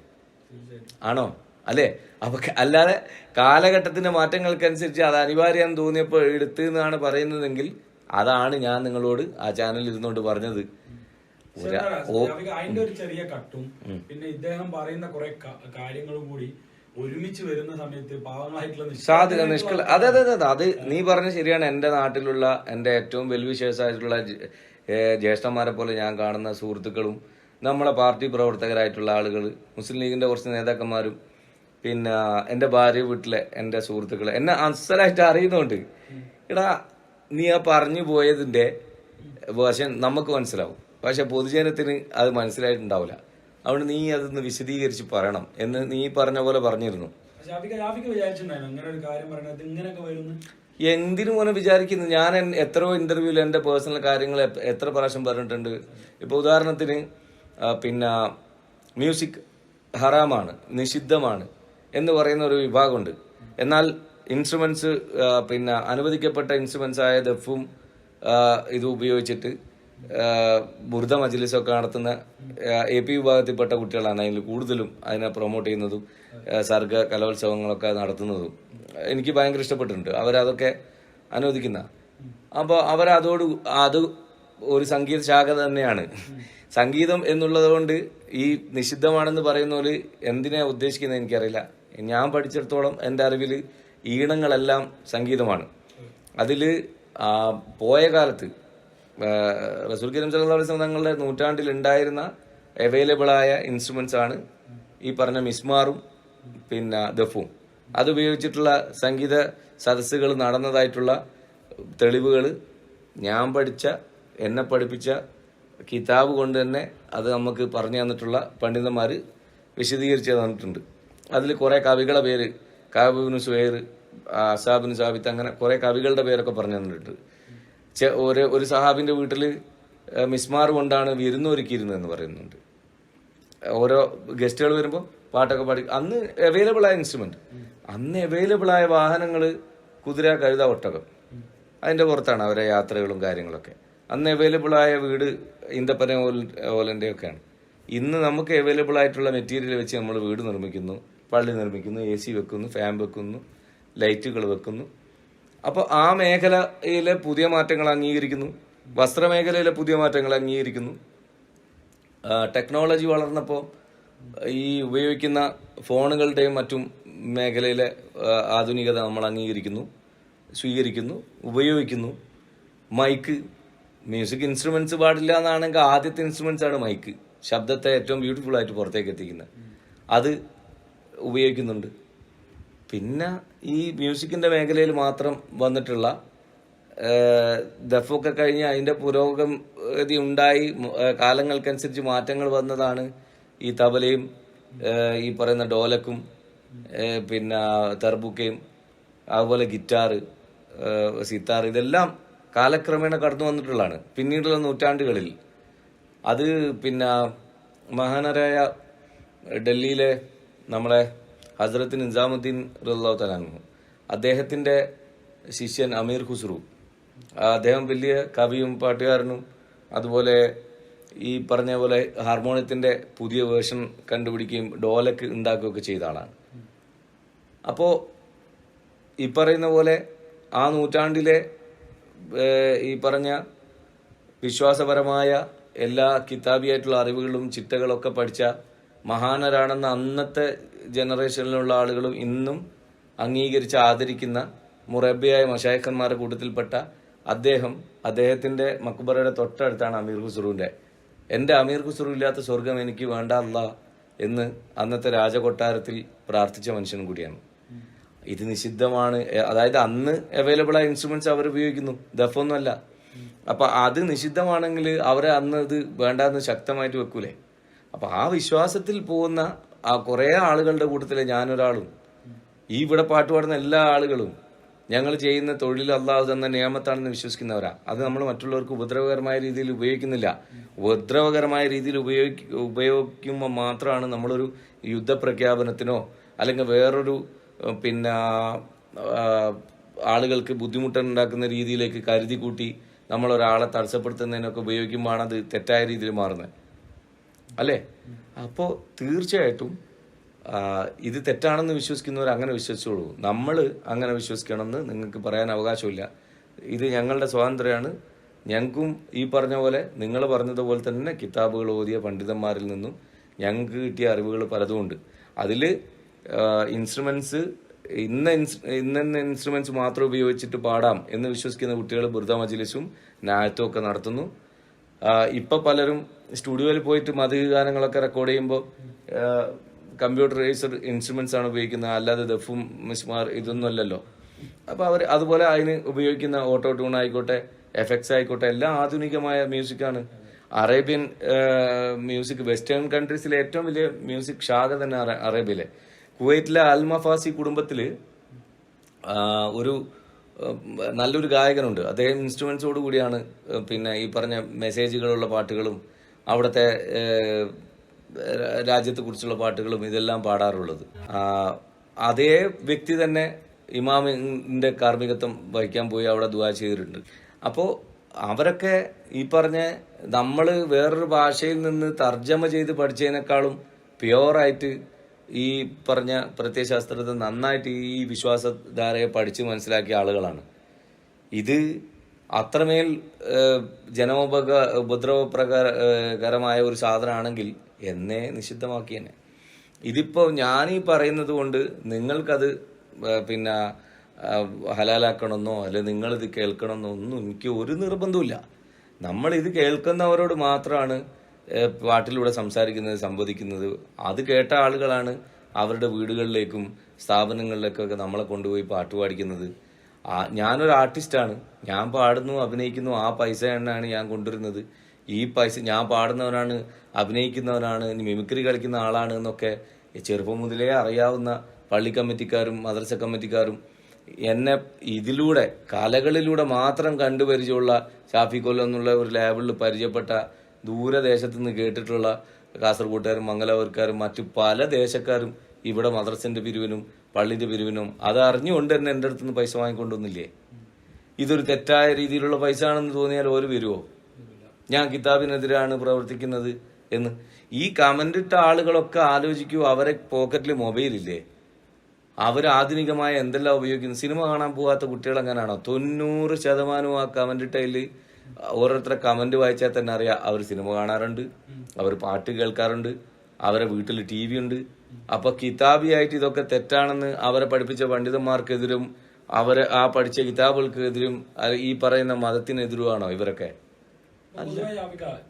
ആണോ? അല്ലേ? അപ്പൊ അല്ലാതെ കാലഘട്ടത്തിന്റെ മാറ്റങ്ങൾക്കനുസരിച്ച് അത് അനിവാര്യം തോന്നിയപ്പോൾ എടുത്ത് എന്നാണ് പറയുന്നതെങ്കിൽ അതാണ് ഞാൻ നിങ്ങളോട് ആ ചാനലിൽ ഇരുന്നുകൊണ്ട് പറഞ്ഞത്. അതിന്റെ ഒരു ചെറിയ കട്ടും പിന്നെ ഇദ്ദേഹം പറയുന്ന കുറെ കാര്യങ്ങളും കൂടി ഒരുമിച്ച് വരുന്ന സമയത്ത് പാവങ്ങളായിട്ടുള്ള അതെ അതെ അതെ അത് നീ പറഞ്ഞ ശരിയാണ്. എന്റെ നാട്ടിലുള്ള എന്റെ ഏറ്റവും വെൽവിഷേഴ്സായിട്ടുള്ള ജ്യേഷ്ഠന്മാരെ പോലെ ഞാൻ കാണുന്ന സുഹൃത്തുക്കളും നമ്മളെ പാർട്ടി പ്രവർത്തകരായിട്ടുള്ള ആളുകൾ, മുസ്ലിം ലീഗിന്റെ കുറച്ച് നേതാക്കന്മാരും, പിന്നെ എൻ്റെ ഭാര്യ വീട്ടിലെ എൻ്റെ സുഹൃത്തുക്കളെ എന്നെ അസലായിട്ട് അറിയുന്നുണ്ട്. എടാ നീ ആ പറഞ്ഞു പോയതിന്റെ വശം നമുക്ക് മനസ്സിലാവും, പക്ഷെ പൊതുജനത്തിന് അത് മനസ്സിലായിട്ടുണ്ടാവില്ല. അതുകൊണ്ട് നീ അതൊന്ന് വിശദീകരിച്ച് പറയണം എന്ന് നീ പറഞ്ഞ പോലെ പറഞ്ഞിരുന്നു. എന്തിനു മോനെ വിചാരിക്കുന്നു? ഞാൻ എത്രയോ ഇന്റർവ്യൂവിൽ എൻ്റെ പേഴ്സണൽ കാര്യങ്ങൾ എത്ര പ്രാവശ്യം പറഞ്ഞിട്ടുണ്ട്. ഇപ്പൊ ഉദാഹരണത്തിന് പിന്നെ മ്യൂസിക് ഹറാമാണ്, നിഷിദ്ധമാണ് എന്ന് പറയുന്ന ഒരു വിഭാഗമുണ്ട്. എന്നാൽ ഇൻസ്ട്രുമെന്റ്സ് പിന്നെ അനുവദിക്കപ്പെട്ട ഇൻസ്ട്രുമെന്റ്സ് ആയ ദഫും ഇത് ഉപയോഗിച്ചിട്ട് ബുർദ മജ്ലിസൊക്കെ നടത്തുന്ന AP വിഭാഗത്തിൽപ്പെട്ട കുട്ടികളാണ് അതിൽ കൂടുതലും അതിനെ പ്രൊമോട്ട് ചെയ്യുന്നതും സർഗ കലോത്സവങ്ങളൊക്കെ നടത്തുന്നതും. എനിക്ക് ഭയങ്കര ഇഷ്ടപ്പെട്ടിട്ടുണ്ട്. അവരതൊക്കെ അനുവദിക്കുന്ന. അപ്പോൾ അത് ഒരു സംഗീത ശാഖ തന്നെയാണ്. സംഗീതം എന്നുള്ളത് കൊണ്ട് ഈ നിഷിദ്ധമാണെന്ന് പറയുന്ന പോലെ എന്തിനാ ഉദ്ദേശിക്കുന്നത് എനിക്കറിയില്ല. ഞാൻ പഠിച്ചിടത്തോളം എൻ്റെ അറിവിൽ ഈണങ്ങളെല്ലാം സംഗീതമാണ്. അതിൽ പോയ കാലത്ത് റസൂൽ കരീം സല്ലല്ലാഹു അലൈഹി വസല്ലം തങ്ങളുടെ നൂറ്റാണ്ടിൽ ഉണ്ടായിരുന്ന അവൈലബിളായ ഇൻസ്ട്രുമെന്റ്സ് ആണ് ഈ പറഞ്ഞ മിസ്മാറും പിന്നെ ദഫും. അതുപയോഗിച്ചിട്ടുള്ള സംഗീത സദസ്സുകൾ നടന്നതായിട്ടുള്ള തെളിവുകൾ ഞാൻ എന്നെ പഠിപ്പിച്ച കിതാബ് കൊണ്ട് തന്നെ അത് നമുക്ക് പറഞ്ഞു തന്നിട്ടുള്ള പണ്ഡിതന്മാർ വിശദീകരിച്ച് തന്നിട്ടുണ്ട്. അതിൽ കുറെ കവികളുടെ പേര് കാബിബിന് സുഹൈർ, അസാബിന് സാബിത്ത്, അങ്ങനെ കുറെ കവികളുടെ പേരൊക്കെ പറഞ്ഞു തന്നിട്ടുണ്ട്. ഒരു സഹാബിന്റെ വീട്ടിൽ മിസ്മാർ കൊണ്ടാണ് വിരുന്നൊരുക്കിയിരുന്നതെന്ന് പറയുന്നുണ്ട്. ഓരോ ഗസ്റ്റുകൾ വരുമ്പോൾ പാട്ടൊക്കെ പാടി. അന്ന് അവൈലബിൾ ആയ ഇൻസ്ട്രുമെന്റ്, അന്ന് അവൈലബിൾ ആയ വാഹനങ്ങൾ കുതിര, കഴുത, ഒട്ടകം, അതിന്റെ പുറത്താണ് അവരെ യാത്രകളും കാര്യങ്ങളൊക്കെ. അന്ന് അവൈലബിൾ ആയ വീട് ഈന്തപ്പന ഓലന്റെ ഒക്കെയാണ്. ഇന്ന് നമുക്ക് അവൈലബിൾ ആയിട്ടുള്ള മെറ്റീരിയൽ വെച്ച് നമ്മൾ വീട് നിർമ്മിക്കുന്നു, പള്ളി നിർമ്മിക്കുന്നു, AC വെക്കുന്നു, ഫാൻ വെക്കുന്നു, ലൈറ്റുകൾ വെക്കുന്നു. അപ്പോൾ ആ മേഖലയിലെ പുതിയ മാറ്റങ്ങൾ അംഗീകരിക്കുന്നു, വസ്ത്രമേഖലയിലെ പുതിയ മാറ്റങ്ങൾ അംഗീകരിക്കുന്നു. ടെക്നോളജി വളർന്നപ്പോൾ ഈ ഉപയോഗിക്കുന്ന ഫോണുകളുടെയും മറ്റും മേഖലയിലെ ആധുനികത നമ്മൾ അംഗീകരിക്കുന്നു, സ്വീകരിക്കുന്നു, ഉപയോഗിക്കുന്നു. മൈക്ക്, മ്യൂസിക് ഇൻസ്ട്രുമെന്റ്സ് പാടില്ല എന്നാണെങ്കിൽ ആദ്യത്തെ ഇൻസ്ട്രുമെന്റ്സ് ആണ് മൈക്ക്. ശബ്ദത്തെ ഏറ്റവും ബ്യൂട്ടിഫുൾ ആയിട്ട് പുറത്തേക്ക് എത്തിക്കുന്നത്, അത് ഉപയോഗിക്കുന്നുണ്ട്. പിന്നെ ഈ മ്യൂസിക്കിന്റെ മേഖലയിൽ മാത്രം വന്നിട്ടുള്ള ദഫൊക്കെ കഴിഞ്ഞ് അതിന്റെ പുരോഗതി ഉണ്ടായി കാലങ്ങൾക്കനുസരിച്ച് മാറ്റങ്ങൾ വന്നതാണ് ഈ തബലയും ഈ പറയുന്ന ഡോലക്കും പിന്നെ തെർബുക്കയും അതുപോലെ ഗിറ്റാറ്, സിത്താർ, ഇതെല്ലാം കാലക്രമേണ കടന്നു വന്നിട്ടുള്ളതാണ് പിന്നീടുള്ള നൂറ്റാണ്ടുകളിൽ. അത് പിന്നെ മഹാനരായ ഡൽഹിയിലെ നമ്മളെ ഹസ്രത്ത് നിസാമുദ്ദീൻ റളിയല്ലാഹു തആല അൻഹു, അദ്ദേഹത്തിന്റെ ശിഷ്യൻ അമീർ ഖുസ്രു, അദ്ദേഹം വലിയ കവിയും പാട്ടുകാരനും അതുപോലെ ഈ പറഞ്ഞ പോലെ ഹാർമോണിയത്തിന്റെ പുതിയ വേർഷൻ കണ്ടുപിടിക്കുകയും ഡോലക്ക് ഉണ്ടാക്കുകയൊക്കെ ചെയ്ത ആളാണ്. അപ്പോൾ ഈ പറയുന്ന പോലെ ആ നൂറ്റാണ്ടിലെ ഈ പറഞ്ഞ വിശ്വാസപരമായ എല്ലാ കിതാബിയായിട്ടുള്ള അറിവുകളും ചിട്ടകളൊക്കെ പഠിച്ച മഹാനരാണെന്ന അന്നത്തെ ജനറേഷനിലുള്ള ആളുകളും ഇന്നും അംഗീകരിച്ച് ആദരിക്കുന്ന മുറബിയായ മശായിഖന്മാരുടെ കൂട്ടത്തിൽപ്പെട്ട അദ്ദേഹത്തിന്റെ മക്ബറയുടെ തൊട്ടടുത്താണ് അമീർ ഖുസ്രുവിന്റെ. എൻ്റെ അമീർ ഖുസ്രു ഇല്ലാത്ത സ്വർഗം എനിക്ക് വേണ്ട അല്ലാ എന്ന് അന്നത്തെ രാജകൊട്ടാരത്തിൽ പ്രാർത്ഥിച്ച മനുഷ്യനും കൂടിയാണ്. ഇത് നിഷിദ്ധമാണ്, അതായത് അന്ന് അവൈലബിൾ ആയ ഇൻസ്ട്രുമെന്റ്സ് അവർ ഉപയോഗിക്കുന്നു, ദഫൊന്നുമല്ല. അപ്പൊ അത് നിഷിദ്ധമാണെങ്കിൽ അവരെ അന്ന് ഇത് വേണ്ടാന്ന് ശക്തമായിട്ട് വെക്കൂലേ? അപ്പൊ ആ വിശ്വാസത്തിൽ പോകുന്ന ആ കുറെ ആളുകളുടെ കൂട്ടത്തിലെ ഞാനൊരാളും, ഈ ഇവിടെ പാട്ടുപാടുന്ന എല്ലാ ആളുകളും ഞങ്ങൾ ചെയ്യുന്ന തൊഴിൽ അല്ലാഹു തന്ന നിയമത്താണെന്ന് വിശ്വസിക്കുന്നവരാ. അത് നമ്മൾ മറ്റുള്ളവർക്ക് ഉപദ്രവകരമായ രീതിയിൽ ഉപയോഗിക്കുന്നില്ല. ഉപദ്രവകരമായ രീതിയിൽ ഉപയോഗിക്കുമ്പോൾ മാത്രമാണ് നമ്മളൊരു യുദ്ധപ്രഖ്യാപനത്തിനോ അല്ലെങ്കിൽ വേറൊരു പിന്നെ ആളുകൾക്ക് ബുദ്ധിമുട്ടുണ്ടാക്കുന്ന രീതിയിലേക്ക് കരുതി കൂട്ടി നമ്മളൊരാളെ തടസ്സപ്പെടുത്തുന്നതിനൊക്കെ ഉപയോഗിക്കുമ്പോഴാണ് അത് തെറ്റായ രീതിയിൽ മാറുന്നത്, അല്ലേ? അപ്പോൾ തീർച്ചയായിട്ടും ഇത് തെറ്റാണെന്ന് വിശ്വസിക്കുന്നവർ അങ്ങനെ വിശ്വസിച്ചോളൂ. നമ്മൾ അങ്ങനെ വിശ്വസിക്കണമെന്ന് നിങ്ങൾക്ക് പറയാൻ അവകാശമില്ല. ഇത് ഞങ്ങളുടെ സ്വാതന്ത്ര്യമാണ്. ഞങ്ങൾക്കും ഈ പറഞ്ഞ പോലെ നിങ്ങൾ പറഞ്ഞതുപോലെ തന്നെ കിതാബുകൾ ഓതിയ പണ്ഡിതന്മാരിൽ നിന്നും ഞങ്ങൾക്ക് കിട്ടിയ അറിവുകൾ പലതുമുണ്ട്. അതിൽ ഇൻസ്ട്രുമെൻറ്റ്സ് ഇന്ന ഇൻസ്ട്രുമെൻറ്റ്സ് മാത്രം ഉപയോഗിച്ചിട്ട് പാടാം എന്ന് വിശ്വസിക്കുന്ന കുട്ടികൾ ബുർദ മജ്ലിസും നായത്തും ഒക്കെ നടത്തുന്നു. ഇപ്പം പലരും സ്റ്റുഡിയോയിൽ പോയിട്ട് മദ്ഹ് ഗാനങ്ങളൊക്കെ റെക്കോർഡ് ചെയ്യുമ്പോൾ കമ്പ്യൂട്ടറൈസ്ഡ് ഇൻസ്ട്രുമെന്റ്സ് ആണ് ഉപയോഗിക്കുന്നത്, അല്ലാതെ ദഫും മിസ്മാർ ഇതൊന്നും അല്ലല്ലോ. അപ്പോൾ അവർ അതുപോലെ അതിന് ഉപയോഗിക്കുന്ന ഓട്ടോ ട്യൂൺ ആയിക്കോട്ടെ, എഫക്ട്സ് ആയിക്കോട്ടെ, എല്ലാം ആധുനികമായ മ്യൂസിക്കാണ്. അറേബ്യൻ മ്യൂസിക്, വെസ്റ്റേൺ കൺട്രീസിലെ ഏറ്റവും വലിയ മ്യൂസിക് ശാഖ തന്നെ അറേബ്യയിലെ. കുവൈറ്റിലെ അൽമഫാസി കുടുംബത്തിൽ ഒരു നല്ലൊരു ഗായകനുണ്ട്. അദ്ദേഹം ഇൻസ്ട്രുമെന്റ്സോട് കൂടിയാണ് പിന്നെ ഈ പറഞ്ഞ മെസ്സേജുകളുള്ള പാട്ടുകളും അവിടുത്തെ രാജ്യത്തെക്കുറിച്ചുള്ള പാട്ടുകളും ഇതെല്ലാം പാടാറുള്ളത്. അതേ വ്യക്തി തന്നെ ഇമാമിന്റെ കാർമ്മികത്വം വഹിക്കാൻ പോയി അവിടെ ദുആ ചെയ്തിട്ടുണ്ട്. അപ്പോൾ അവരൊക്കെ ഈ പറഞ്ഞ നമ്മൾ വേറൊരു ഭാഷയിൽ നിന്ന് തർജ്ജമ ചെയ്ത് പഠിച്ചതിനേക്കാളും പ്യുവറായിട്ട് ഈ പറഞ്ഞ പ്രത്യയശാസ്ത്രത്തെ നന്നായിട്ട് ഈ വിശ്വാസധാരയെ പഠിച്ച് മനസ്സിലാക്കിയ ആളുകളാണ്. ഇത് അത്രമേൽ ഉപദ്രവപ്രകരമായ ഒരു സാധനമാണെങ്കിൽ എന്നേ നിഷിദ്ധമാക്കിയെന്നെ. ഇതിപ്പോൾ ഞാനീ പറയുന്നത് കൊണ്ട് നിങ്ങൾക്കത് പിന്നെ ഹലാലാക്കണമെന്നോ അല്ലെ നിങ്ങളിത് കേൾക്കണമെന്നോ ഒന്നും എനിക്ക് ഒരു നിർബന്ധമില്ല. നമ്മളിത് കേൾക്കുന്നവരോട് മാത്രമാണ് പാട്ടിലൂടെ സംസാരിക്കുന്നത്, സംവദിക്കുന്നത്. അത് കേട്ട ആളുകളാണ് അവരുടെ വീടുകളിലേക്കും സ്ഥാപനങ്ങളിലേക്കൊക്കെ നമ്മളെ കൊണ്ടുപോയി പാട്ട് പാടിക്കുന്നത്. ഞാനൊരു ആർട്ടിസ്റ്റാണ്, ഞാൻ പാടുന്നു, അഭിനയിക്കുന്നു, ആ പൈസ എണ്ണാണ് ഞാൻ കൊണ്ടുവരുന്നത്. ഈ പൈസ ഞാൻ പാടുന്നവനാണ്, അഭിനയിക്കുന്നവനാണ്, മിമിക്രി കളിക്കുന്ന ആളാണ് എന്നൊക്കെ ചെറുപ്പം മുതലേ അറിയാവുന്ന പള്ളി കമ്മിറ്റിക്കാരും മദ്രസ കമ്മിറ്റിക്കാരും എന്നെ ഇതിലൂടെ കലകളിലൂടെ മാത്രം കണ്ടുപരിചയമുള്ള ഷാഫി കൊല്ലം എന്നുള്ള ഒരു ലേബിളിൽ പരിചയപ്പെട്ട ദൂരദേശത്തു നിന്ന് കേട്ടിട്ടുള്ള കാസർഗോട്ടുകാരും മംഗലാപുരക്കാരും മറ്റു പല ദേശക്കാരും ഇവിടെ മദ്രസന്റെ പിരിവിനും പള്ളിന്റെ പിരിവിനും അത് അറിഞ്ഞുകൊണ്ട് തന്നെ എൻ്റെ അടുത്ത് നിന്ന് പൈസ വാങ്ങിക്കൊണ്ടൊന്നില്ലേ? ഇതൊരു തെറ്റായ രീതിയിലുള്ള പൈസ ആണെന്ന് തോന്നിയാൽ ഒരു വരുമോ? ഞാൻ കിതാബിനെതിരാണ് പ്രവർത്തിക്കുന്നത് എന്ന്. ഈ കമന്റ് ഇട്ട ആളുകളൊക്കെ ആലോചിക്കൂ, അവരെ പോക്കറ്റിൽ മൊബൈലില്ലേ? അവർ ആധുനികമായ എന്തെല്ലാം ഉപയോഗിക്കുന്നു. സിനിമ കാണാൻ പോകാത്ത കുട്ടികൾ എങ്ങനെയാണോ? 90% ആ കമന്റ് ഇട്ടതിൽ ഓരോരുത്തരെ കമന്റ് വായിച്ചാൽ തന്നെ അറിയാം അവർ സിനിമ കാണാറുണ്ട്, അവർ പാട്ട് കേൾക്കാറുണ്ട്, അവരെ വീട്ടിൽ TV ഉണ്ട്. അപ്പൊ കിതാബിയായിട്ട് ഇതൊക്കെ തെറ്റാണെന്ന് അവരെ പഠിപ്പിച്ച പണ്ഡിതന്മാർക്കെതിരും അവരെ ആ പഠിച്ച കിതാബുകൾക്കെതിരും ഈ പറയുന്ന മതത്തിനെതിരുമാണോ ഇവരൊക്കെ?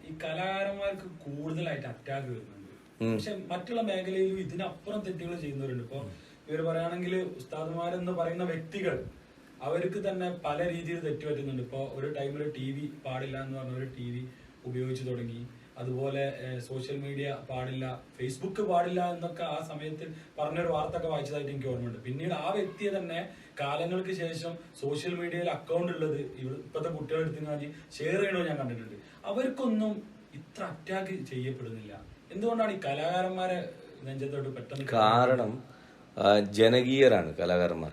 ഈ കലാകാരന്മാർക്ക് കൂടുതലായിട്ട് അറ്റാക്ക് വരുന്നുണ്ട്. പക്ഷെ മറ്റുള്ള മേഖലയിലും ഇതിനപ്പുറം തെറ്റുകൾ ചെയ്യുന്നവരുണ്ട്. ഇപ്പൊ ഇവർ പറയുകയാണെങ്കിൽ ഉസ്താദുമാരെന്ന് പറയുന്ന വ്യക്തികൾ അവർക്ക് തന്നെ പല രീതിയിൽ തെറ്റുപറ്റുന്നുണ്ട്. ഇപ്പൊ ഒരു ടൈമിൽ TV പാടില്ല എന്ന് പറഞ്ഞ ഒരു TV ഉപയോഗിച്ചു തുടങ്ങി. അതുപോലെ സോഷ്യൽ മീഡിയ പാടില്ല, ഫേസ്ബുക്ക് പാടില്ല എന്നൊക്കെ ആ സമയത്ത് പറഞ്ഞൊരു വാർത്ത ഒക്കെ വായിച്ചതായിട്ട് എനിക്ക് ഓർമ്മയുണ്ട്. പിന്നീട് ആ വ്യക്തിയെ തന്നെ കാലങ്ങൾക്ക് ശേഷം സോഷ്യൽ മീഡിയയിൽ അക്കൗണ്ട് ഉള്ളത് ഇപ്പോഴത്തെ കുട്ടികളെടുത്ത് ഷെയർ ചെയ്യണോ ഞാൻ കണ്ടിട്ടുണ്ട്. അവർക്കൊന്നും ഇത്ര അറ്റാക്ക് ചെയ്യപ്പെടുന്നില്ല. എന്തുകൊണ്ടാണ് ഈ കലാകാരന്മാരെ നെഞ്ചത്തോട്ട് പെട്ടെന്ന്? കാരണം ജനകീയരാണ് കലാകാരന്മാർ.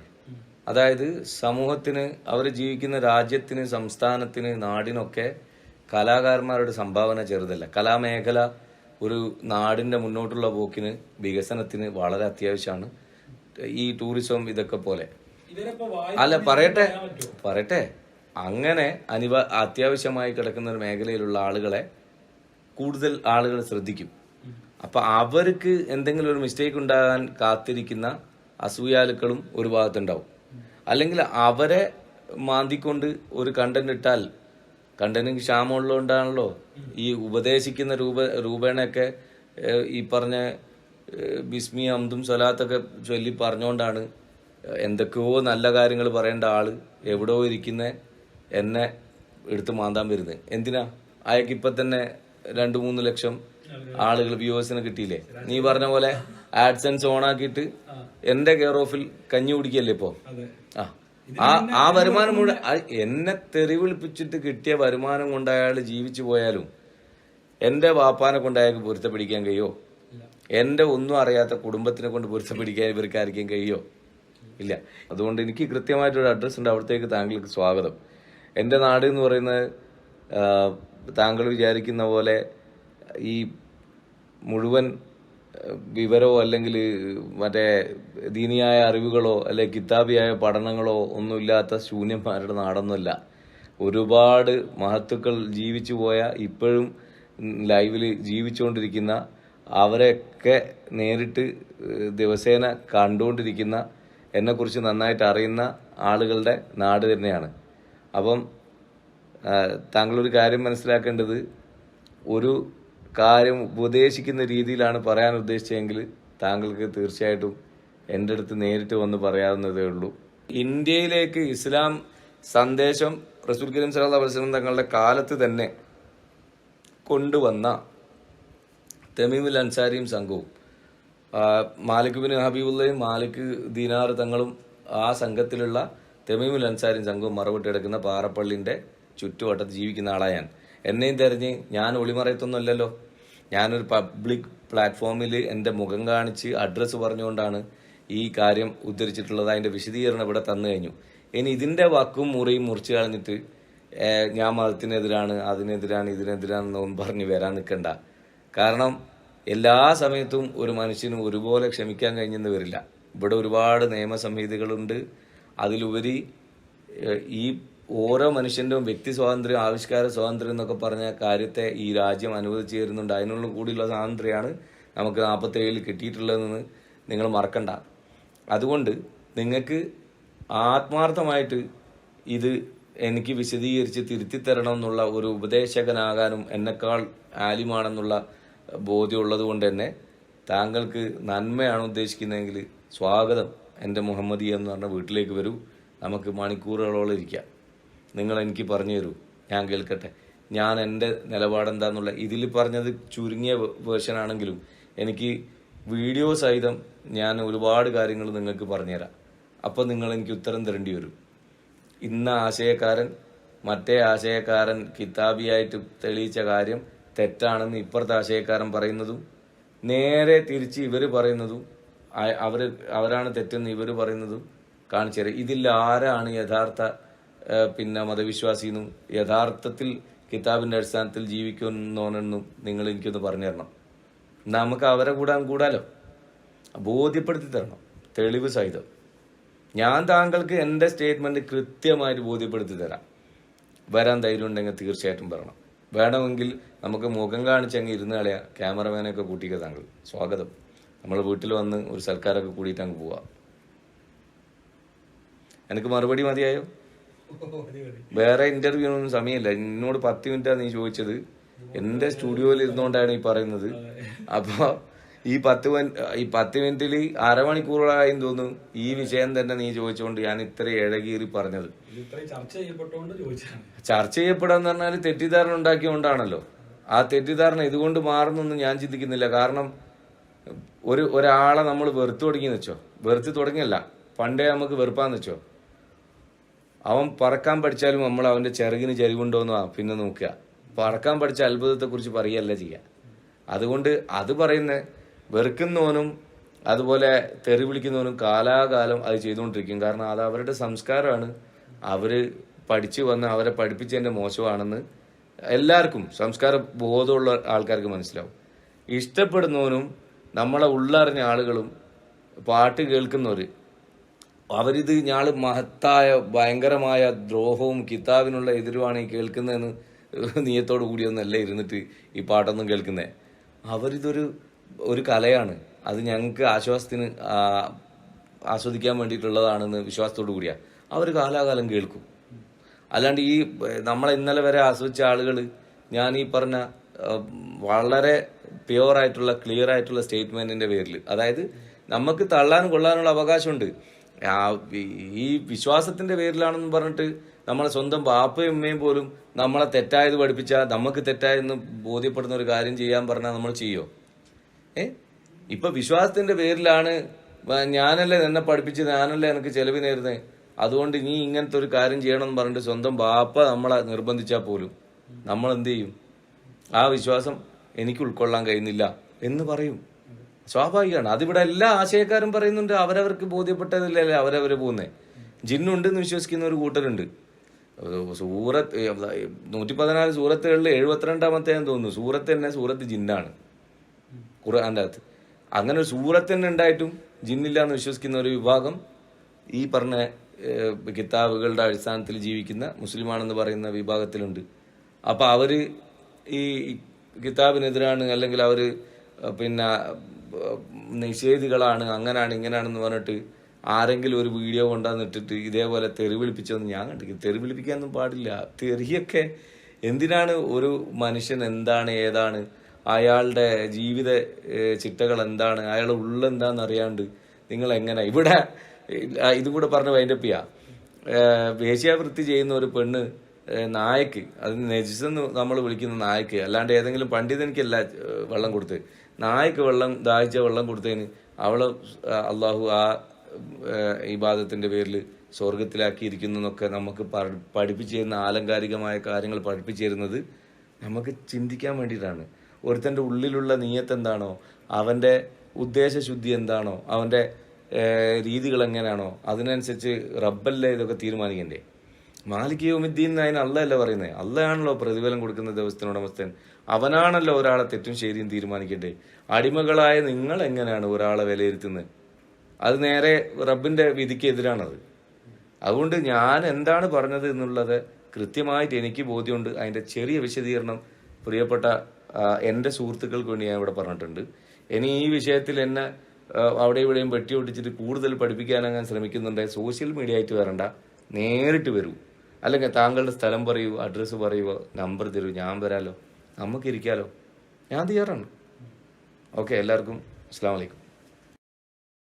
അതായത് സമൂഹത്തിന്, അവർ ജീവിക്കുന്ന രാജ്യത്തിന്, സംസ്ഥാനത്തിന്, നാടിനൊക്കെ കലാകാരന്മാരുടെ സംഭാവന ചെറുതല്ല. കലാമേഖല ഒരു നാടിന്റെ മുന്നോട്ടുള്ള പോക്കിന്, വികസനത്തിന് വളരെ അത്യാവശ്യമാണ്. ഈ ടൂറിസം ഇതൊക്കെ പോലെ അല്ല, പറയട്ടെ അങ്ങനെ അത്യാവശ്യമായി കിടക്കുന്ന ഒരു മേഖലയിലുള്ള ആളുകളെ കൂടുതൽ ആളുകൾ ശ്രദ്ധിക്കും. അപ്പൊ അവർക്ക് എന്തെങ്കിലും ഒരു മിസ്റ്റേക്ക് ഉണ്ടാകാൻ കാത്തിരിക്കുന്ന അസൂയാലുക്കളും ഒരു ഭാഗത്തുണ്ടാവും. അല്ലെങ്കിൽ അവരെ മാന്തിക്കൊണ്ട് ഒരു കണ്ടന്റ് ഇട്ടാൽ, കണ്ടന്റ് ക്ഷാമമുള്ളതുകൊണ്ടാണല്ലോ ഈ ഉപദേശിക്കുന്ന രൂപേണയൊക്കെ ഈ പറഞ്ഞ ബിസ്മി അംദും സ്വലാത്തൊക്കെ ചൊല്ലി പറഞ്ഞുകൊണ്ടാണ് എന്തൊക്കെയോ നല്ല കാര്യങ്ങൾ പറയേണ്ട ആള് എവിടെയോ ഇരിക്കുന്ന എന്നെ എടുത്ത് മാന്താൻ വരുന്നത്. എന്തിനാ? അയാൾക്ക് ഇപ്പൊ തന്നെ 2-3 ലക്ഷം ആളുകൾ വ്യൂവേഴ്സിന് കിട്ടിയില്ലേ? നീ പറഞ്ഞ പോലെ ആഡ്സെൻസ് ഓണാക്കിയിട്ട് എന്റെ കെയർ ഓഫിൽ കഞ്ഞി കുടിക്കല്ലേ ഇപ്പോ? ആ വരുമാനം മുഴുവൻ എന്നെ തെറി വിളിപ്പിച്ചിട്ട് കിട്ടിയ വരുമാനം കൊണ്ട് അയാൾ ജീവിച്ചു പോയാലും എന്റെ വാപ്പാനെ കൊണ്ട് അയാൾക്ക് പൊരുത്തപ്പിടിക്കാൻ കഴിയോ? എന്റെ ഒന്നും അറിയാത്ത കുടുംബത്തിനെ കൊണ്ട് പൊരുത്തപ്പിടിക്കാൻ ഇവർക്ക് ആയിരിക്കും കഴിയോ? ഇല്ല. അതുകൊണ്ട് എനിക്ക് കൃത്യമായിട്ടൊരു അഡ്രസ് ഉണ്ട്, അവിടത്തേക്ക് താങ്കൾക്ക് സ്വാഗതം. എൻ്റെ നാട് എന്ന് പറയുന്നത് താങ്കൾ വിചാരിക്കുന്ന പോലെ ഈ മുഴുവൻ വിവരമോ അല്ലെങ്കിൽ മറ്റേ ദീനിയായ അറിവുകളോ അല്ലെങ്കിൽ കിതാബിയായ പഠനങ്ങളോ ഒന്നുമില്ലാത്ത ശൂന്യന്മാരുടെ നാടൊന്നുമല്ല. ഒരുപാട് മഹത്തുക്കൾ ജീവിച്ചു പോയ, ഇപ്പോഴും ലൈവിൽ ജീവിച്ചുകൊണ്ടിരിക്കുന്ന, അവരെയൊക്കെ നേരിട്ട് ദിവസേന കണ്ടുകൊണ്ടിരിക്കുന്ന, എന്നെക്കുറിച്ച് നന്നായിട്ട് അറിയുന്ന ആളുകളുടെ നാട് തന്നെയാണ്. അപ്പം താങ്കളൊരു കാര്യം മനസ്സിലാക്കേണ്ടത്, ഒരു കാര്യം ഉപദേശിക്കുന്ന രീതിയിലാണ് പറയാൻ ഉദ്ദേശിച്ചതെങ്കിൽ താങ്കൾക്ക് തീർച്ചയായിട്ടും എൻ്റെ അടുത്ത് നേരിട്ട് വന്ന് പറയാവുന്നതേ ഉള്ളൂ. ഇന്ത്യയിലേക്ക് ഇസ്ലാം സന്ദേശം റസൂൽ കരീം സല്ലല്ലാഹു അലൈഹി വസല്ലം തങ്ങളുടെ കാലത്ത് തന്നെ കൊണ്ടുവന്ന തമീമുൽ അൻസാരിയും സംഘവും, മാലിക് ബിൻ ഹബീബുള്ളയും മാലിക് ദീനാർ തങ്ങളും ആ സംഘത്തിലുള്ള തമീമുൽ അൻസാരിയും സംഘവും മറവിട്ട് കിടക്കുന്ന പാറപ്പള്ളിൻ്റെ ചുറ്റുവട്ടത്ത് ജീവിക്കുന്ന ആളാണ് ഞാൻ. എന്നെയും തെരഞ്ഞ് ഞാൻ ഒളിമറയത്തൊന്നുമല്ലല്ലോ. ഞാനൊരു പബ്ലിക് പ്ലാറ്റ്ഫോമിൽ എൻ്റെ മുഖം കാണിച്ച് അഡ്രസ്സ് പറഞ്ഞുകൊണ്ടാണ് ഈ കാര്യം ഉദ്ധരിച്ചിട്ടുള്ളത്. അതിൻ്റെ വിശദീകരണം ഇവിടെ തന്നു കഴിഞ്ഞു. ഇനി ഇതിൻ്റെ വാക്കും മുറിയും മുറിച്ച് കളഞ്ഞിട്ട് ഞാൻ മതത്തിനെതിരാണ്, അതിനെതിരാണ്, ഇതിനെതിരാണെന്നൊന്നും പറഞ്ഞ് വരാൻ നിൽക്കണ്ട. കാരണം എല്ലാ സമയത്തും ഒരു മനുഷ്യനും ഒരുപോലെ ക്ഷമിക്കാൻ കഴിഞ്ഞെന്ന് വരില്ല. ഇവിടെ ഒരുപാട് നിയമസംഹിതകളുണ്ട്. അതിലുപരി ഈ ഓരോ മനുഷ്യൻ്റെയും വ്യക്തി സ്വാതന്ത്ര്യം, ആവിഷ്കാര സ്വാതന്ത്ര്യം എന്നൊക്കെ പറഞ്ഞ കാര്യത്തെ ഈ രാജ്യം അനുവദിച്ചു തരുന്നുണ്ട്. അതിനുള്ള കൂടിയുള്ള സ്വാതന്ത്ര്യമാണ് നമുക്ക് 47 കിട്ടിയിട്ടുള്ളതെന്ന് നിങ്ങൾ മറക്കണ്ട. അതുകൊണ്ട് നിങ്ങൾക്ക് ആത്മാർത്ഥമായിട്ട് ഇത് എനിക്ക് വിശദീകരിച്ച് തിരുത്തിത്തരണം എന്നുള്ള ഒരു ഉപദേശകനാകാനും എന്നെക്കാൾ ആലിമാണെന്നുള്ള ബോധ്യമുള്ളത് കൊണ്ട് തന്നെ താങ്കൾക്ക് നന്മയാണ് ഉദ്ദേശിക്കുന്നതെങ്കിൽ സ്വാഗതം. എൻ്റെ മുഹമ്മദി എന്ന് പറഞ്ഞ വീട്ടിലേക്ക് വരൂ, നമുക്ക് മണിക്കൂറുകളോളം ഇരിക്കാം. നിങ്ങൾ എനിക്ക് പറഞ്ഞു തരൂ, ഞാൻ കേൾക്കട്ടെ. ഞാൻ എൻ്റെ നിലപാടെന്താന്നുള്ള ഇതിൽ പറഞ്ഞത് ചുരുങ്ങിയ വേർഷനാണെങ്കിലും എനിക്ക് വീഡിയോ സഹിതം ഞാൻ ഒരുപാട് കാര്യങ്ങൾ നിങ്ങൾക്ക് പറഞ്ഞുതരാം. അപ്പോൾ നിങ്ങൾ എനിക്ക് ഉത്തരം തരേണ്ടി വരും. ഇന്ന ആശയക്കാരൻ മറ്റേ ആശയക്കാരൻ കിതാബിയായിട്ട് തെളിയിച്ച കാര്യം തെറ്റാണെന്ന് ഇപ്പുറത്തെ ആശയക്കാരൻ പറയുന്നതും, നേരെ തിരിച്ച് ഇവർ പറയുന്നതും, അവരാണ് തെറ്റെന്ന് ഇവർ പറയുന്നതും കാണിച്ചു തരാം. ഇതിൽ ആരാണ് യഥാർത്ഥ മതവിശ്വാസിയെന്നും യഥാർത്ഥത്തിൽ കിതാബിൻ്റെ അടിസ്ഥാനത്തിൽ ജീവിക്കുന്നോനെന്നും നിങ്ങൾ എനിക്കൊന്ന് പറഞ്ഞു തരണം. നമുക്ക് അവരെ കൂടാലോ, ബോധ്യപ്പെടുത്തി തരണം തെളിവ് സഹിതം. ഞാൻ താങ്കൾക്ക് എൻ്റെ സ്റ്റേറ്റ്മെൻറ്റ് കൃത്യമായിട്ട് ബോധ്യപ്പെടുത്തി തരാം. വരാൻ ധൈര്യം ഉണ്ടെങ്കിൽ തീർച്ചയായിട്ടും വരണം. വേണമെങ്കിൽ നമുക്ക് മുഖം കാണിച്ചങ്ങ് ഇരുന്ന് കളയാം. ക്യാമറമാനൊക്കെ കൂട്ടിക്കുക താങ്കൾ. സ്വാഗതം. നമ്മൾ വീട്ടിൽ വന്ന് ഒരു സൽക്കാരമൊക്കെ കൂടിയിട്ട് അങ്ങ് പോവാം. എനിക്ക് മറുപടി മതിയായോ? വേറെ ഇന്റർവ്യൂ ഒന്നും സമയമില്ല. എന്നോട് 10 മിനിറ്റാണ് നീ ചോദിച്ചത്. എൻ്റെ സ്റ്റുഡിയോയിൽ ഇരുന്നുകൊണ്ടാണ് ഈ പറയുന്നത്. അപ്പോൾ ഈ 10 മിനിറ്റിൽ അരമണിക്കൂറായി തോന്നുന്നു ഈ വിഷയം തന്നെ നീ ചോദിച്ചുകൊണ്ട് ഞാൻ ഇത്ര ഇഴകീറി പറഞ്ഞത്. ചർച്ച ചെയ്യപ്പെടാന്ന് പറഞ്ഞാൽ തെറ്റിദ്ധാരണ ഉണ്ടാക്കിയോണ്ടാണല്ലോ. ആ തെറ്റിദ്ധാരണ ഇതുകൊണ്ട് മാറുന്നൊന്നും ഞാൻ ചിന്തിക്കുന്നില്ല. കാരണം ഒരാളെ നമ്മൾ വെറുത്തു തുടങ്ങിയെന്ന് വെച്ചോ, വെറുത്ത് തുടങ്ങിയല്ല, പണ്ടേ നമുക്ക് വെറുപ്പാന്ന് വെച്ചോ, അവൻ പറക്കാൻ പഠിച്ചാലും നമ്മൾ അവൻ്റെ ചെറുകിന് ചെരിവുണ്ടോയെന്ന് പിന്നെ നോക്കുക. പറക്കാൻ പഠിച്ച അത്ഭുതത്തെക്കുറിച്ച് പറയുകയല്ല ചെയ്യുക. അതുകൊണ്ട് അത് പറയുന്ന വെറുക്കുന്നവനും അതുപോലെ തെറി വിളിക്കുന്നവനും കാലാകാലം അത് ചെയ്തുകൊണ്ടിരിക്കും. കാരണം അത് അവരുടെ സംസ്കാരമാണ്. അവർ പഠിച്ചു വന്ന് അവരെ പഠിപ്പിച്ചതിൻ്റെ മോശമാണെന്ന് എല്ലാവർക്കും, സംസ്കാര ബോധമുള്ള ആൾക്കാർക്ക് മനസ്സിലാവും. ഇഷ്ടപ്പെടുന്നവനും നമ്മളെ ഉള്ളറിഞ്ഞ ആളുകളും പാട്ട് കേൾക്കുന്നവർ അവരിത് ഞാൾ മഹത്തായ ഭയങ്കരമായ ദ്രോഹവും കിതാബിനുള്ള എതിരുമാണ് ഈ കേൾക്കുന്നതെന്ന് നീയത്തോടു കൂടിയൊന്നല്ല ഇരുന്നിട്ട് ഈ പാട്ടൊന്നും കേൾക്കുന്നത്. അവരിതൊരു കലയാണ്. അത് ഞങ്ങൾക്ക് ആശ്വാസത്തിന് ആസ്വദിക്കാൻ വേണ്ടിയിട്ടുള്ളതാണെന്ന് വിശ്വാസത്തോടു കൂടിയാണ് അവർ കാലാകാലം കേൾക്കും. അല്ലാണ്ട് ഈ നമ്മളെ ഇന്നലെ വരെ ആസ്വദിച്ച ആളുകൾ ഞാൻ ഈ പറഞ്ഞ വളരെ പ്യുവറായിട്ടുള്ള ക്ലിയർ ആയിട്ടുള്ള സ്റ്റേറ്റ്മെന്റിന്റെ പേരിൽ, അതായത് നമുക്ക് തള്ളാനും കൊള്ളാനുള്ള അവകാശമുണ്ട്, ഈ വിശ്വാസത്തിന്റെ പേരിലാണെന്ന് പറഞ്ഞിട്ട് നമ്മളെ സ്വന്തം ബാപ്പയും ഉമ്മയും പോലും നമ്മളെ തെറ്റായത് പഠിപ്പിച്ചാൽ നമുക്ക് തെറ്റായെന്ന് ബോധ്യപ്പെടുന്ന ഒരു കാര്യം ചെയ്യാൻ പറഞ്ഞാൽ നമ്മൾ ചെയ്യോ? ഇപ്പൊ വിശ്വാസത്തിന്റെ പേരിലാണ് ഞാനല്ലേ എന്നെ പഠിപ്പിച്ച്, ഞാനല്ലേ എനിക്ക് ചെലവ് നേരുന്നത്, അതുകൊണ്ട് നീ ഇങ്ങനത്തെ ഒരു കാര്യം ചെയ്യണമെന്ന് പറഞ്ഞിട്ട് സ്വന്തം ബാപ്പ നമ്മളെ നിർബന്ധിച്ചാൽ പോലും നമ്മൾ എന്ത് ചെയ്യും? ആ വിശ്വാസം എനിക്ക് ഉൾക്കൊള്ളാൻ കഴിയുന്നില്ല എന്ന് പറയും. സ്വാഭാവികമാണ്. അതിവിടെ എല്ലാ ആശയക്കാരും പറയുന്നുണ്ട്. അവരവർക്ക് ബോധ്യപ്പെട്ടതില്ലേ അവരവര് പോകുന്നത്. ജിന്നുണ്ടെന്ന് വിശ്വസിക്കുന്ന ഒരു കൂട്ടരുണ്ട്. സൂറത്ത് 114 സൂറത്തുകളിൽ 72-ാമത്തെ തോന്നുന്നു സൂറത്ത് തന്നെ സൂറത്ത് ജിന്നാണ് ഖുർആന്റെ അകത്ത്. അങ്ങനെ ഒരു സൂറത്ത് തന്നെ ഉണ്ടായിട്ടും ജിന്നില്ല എന്ന് വിശ്വസിക്കുന്ന ഒരു വിഭാഗം ഈ പറഞ്ഞ കിതാബുകളുടെ അടിസ്ഥാനത്തിൽ ജീവിക്കുന്ന മുസ്ലിമാണെന്ന് പറയുന്ന വിഭാഗത്തിലുണ്ട്. അപ്പം അവർ ഈ കിതാബിനെതിരാണ്, അല്ലെങ്കിൽ അവർ പിന്നെ നിഷേധികളാണ്, അങ്ങനാണ് ഇങ്ങനാണെന്ന് പറഞ്ഞിട്ട് ആരെങ്കിലും ഒരു വീഡിയോ കൊണ്ടുവന്നിട്ടിട്ട് ഇതേപോലെ തെറി വിളിപ്പിച്ചൊന്നും ഞാൻ കണ്ടില്ല. തെറി വിളിപ്പിക്കാനൊന്നും പാടില്ല. തെറിയൊക്കെ എന്തിനാണ്? ഒരു മനുഷ്യൻ എന്താണ്, ഏതാണ്, അയാളുടെ ജീവിത ചിട്ടകൾ എന്താണ്, അയാളുടെ ഉള്ളെന്താന്ന് അറിയാണ്ട് നിങ്ങൾ എങ്ങനെ ഇവിടെ ഇതും കൂടെ പറഞ്ഞ് വൈൻഡപ്പ് ചെയ്യാം. വേശ്യാവൃത്തി ചെയ്യുന്ന ഒരു പെണ്ണ് നായക്ക്, അത് നജിസെന്ന് നമ്മൾ വിളിക്കുന്ന നായക്ക്, അല്ലാണ്ട് ഏതെങ്കിലും പണ്ഡിതനിക്കല്ല വെള്ളം കൊടുത്ത്, നായക്ക് ദാഹിച്ച വെള്ളം കൊടുത്തതിന് അവള് അള്ളാഹു ആ ഇബാദത്തിന്റെ പേരിൽ സ്വർഗത്തിലാക്കിയിരിക്കുന്നു എന്നൊക്കെ നമുക്ക് പഠിപ്പിച്ചു തരുന്ന ആലങ്കാരികമായ കാര്യങ്ങൾ പഠിപ്പിച്ചു തരുന്നത് നമുക്ക് ചിന്തിക്കാൻ വേണ്ടിയിട്ടാണ്. ഒരുത്തൻ്റെ ഉള്ളിലുള്ള നീയത്ത് എന്താണോ, അവൻ്റെ ഉദ്ദേശശുദ്ധി എന്താണോ, അവൻ്റെ രീതികൾ എങ്ങനെയാണോ, അതിനനുസരിച്ച് റബ്ബല്ലേ ഇതൊക്കെ തീരുമാനിക്കണ്ടേ. മാലിക് യൗമിദ്ദീൻ അതിന് അള്ളയല്ല പറയുന്നത്. അള്ളയാണല്ലോ പ്രതിഫലം കൊടുക്കുന്ന ദിവസത്തിനുടമസ്ഥൻ. അവനാണല്ലോ ഒരാളെ തെറ്റും ശരിയും തീരുമാനിക്കണ്ടേ. അടിമകളായ നിങ്ങൾ എങ്ങനെയാണ് ഒരാളെ വിലയിരുത്തുന്നത്? അത് നേരെ റബ്ബിന്റെ വിധിക്ക് എതിരാണത്. അതുകൊണ്ട് ഞാൻ എന്താണ് പറഞ്ഞത് എന്നുള്ളത് കൃത്യമായിട്ട് എനിക്ക് ബോധ്യമുണ്ട്. അതിന്റെ ചെറിയ വിശദീകരണം പ്രിയപ്പെട്ട എൻ്റെ സുഹൃത്തുക്കൾക്ക് വേണ്ടി ഞാൻ ഇവിടെ പറഞ്ഞിട്ടുണ്ട്. ഇനി ഈ വിഷയത്തിൽ എന്നെ അവിടെ ഇവിടെയും വെട്ടി ഒട്ടിച്ചിട്ട് കൂടുതൽ പഠിപ്പിക്കാനങ്ങാൻ ശ്രമിക്കുന്നുണ്ട്, സോഷ്യൽ മീഡിയ ആയിട്ട് വരണ്ട, നേരിട്ട് വരൂ. അല്ലെങ്കിൽ താങ്കളുടെ സ്ഥലം പറയൂ, അഡ്രസ്സ് പറയുമോ, നമ്പർ തരൂ, ഞാൻ വരാലോ, നമുക്കിരിക്കാലോ, ഞാൻ തയ്യാറാണ്. ഓക്കെ, എല്ലാവർക്കും അസ്സലാമു അലൈക്കും.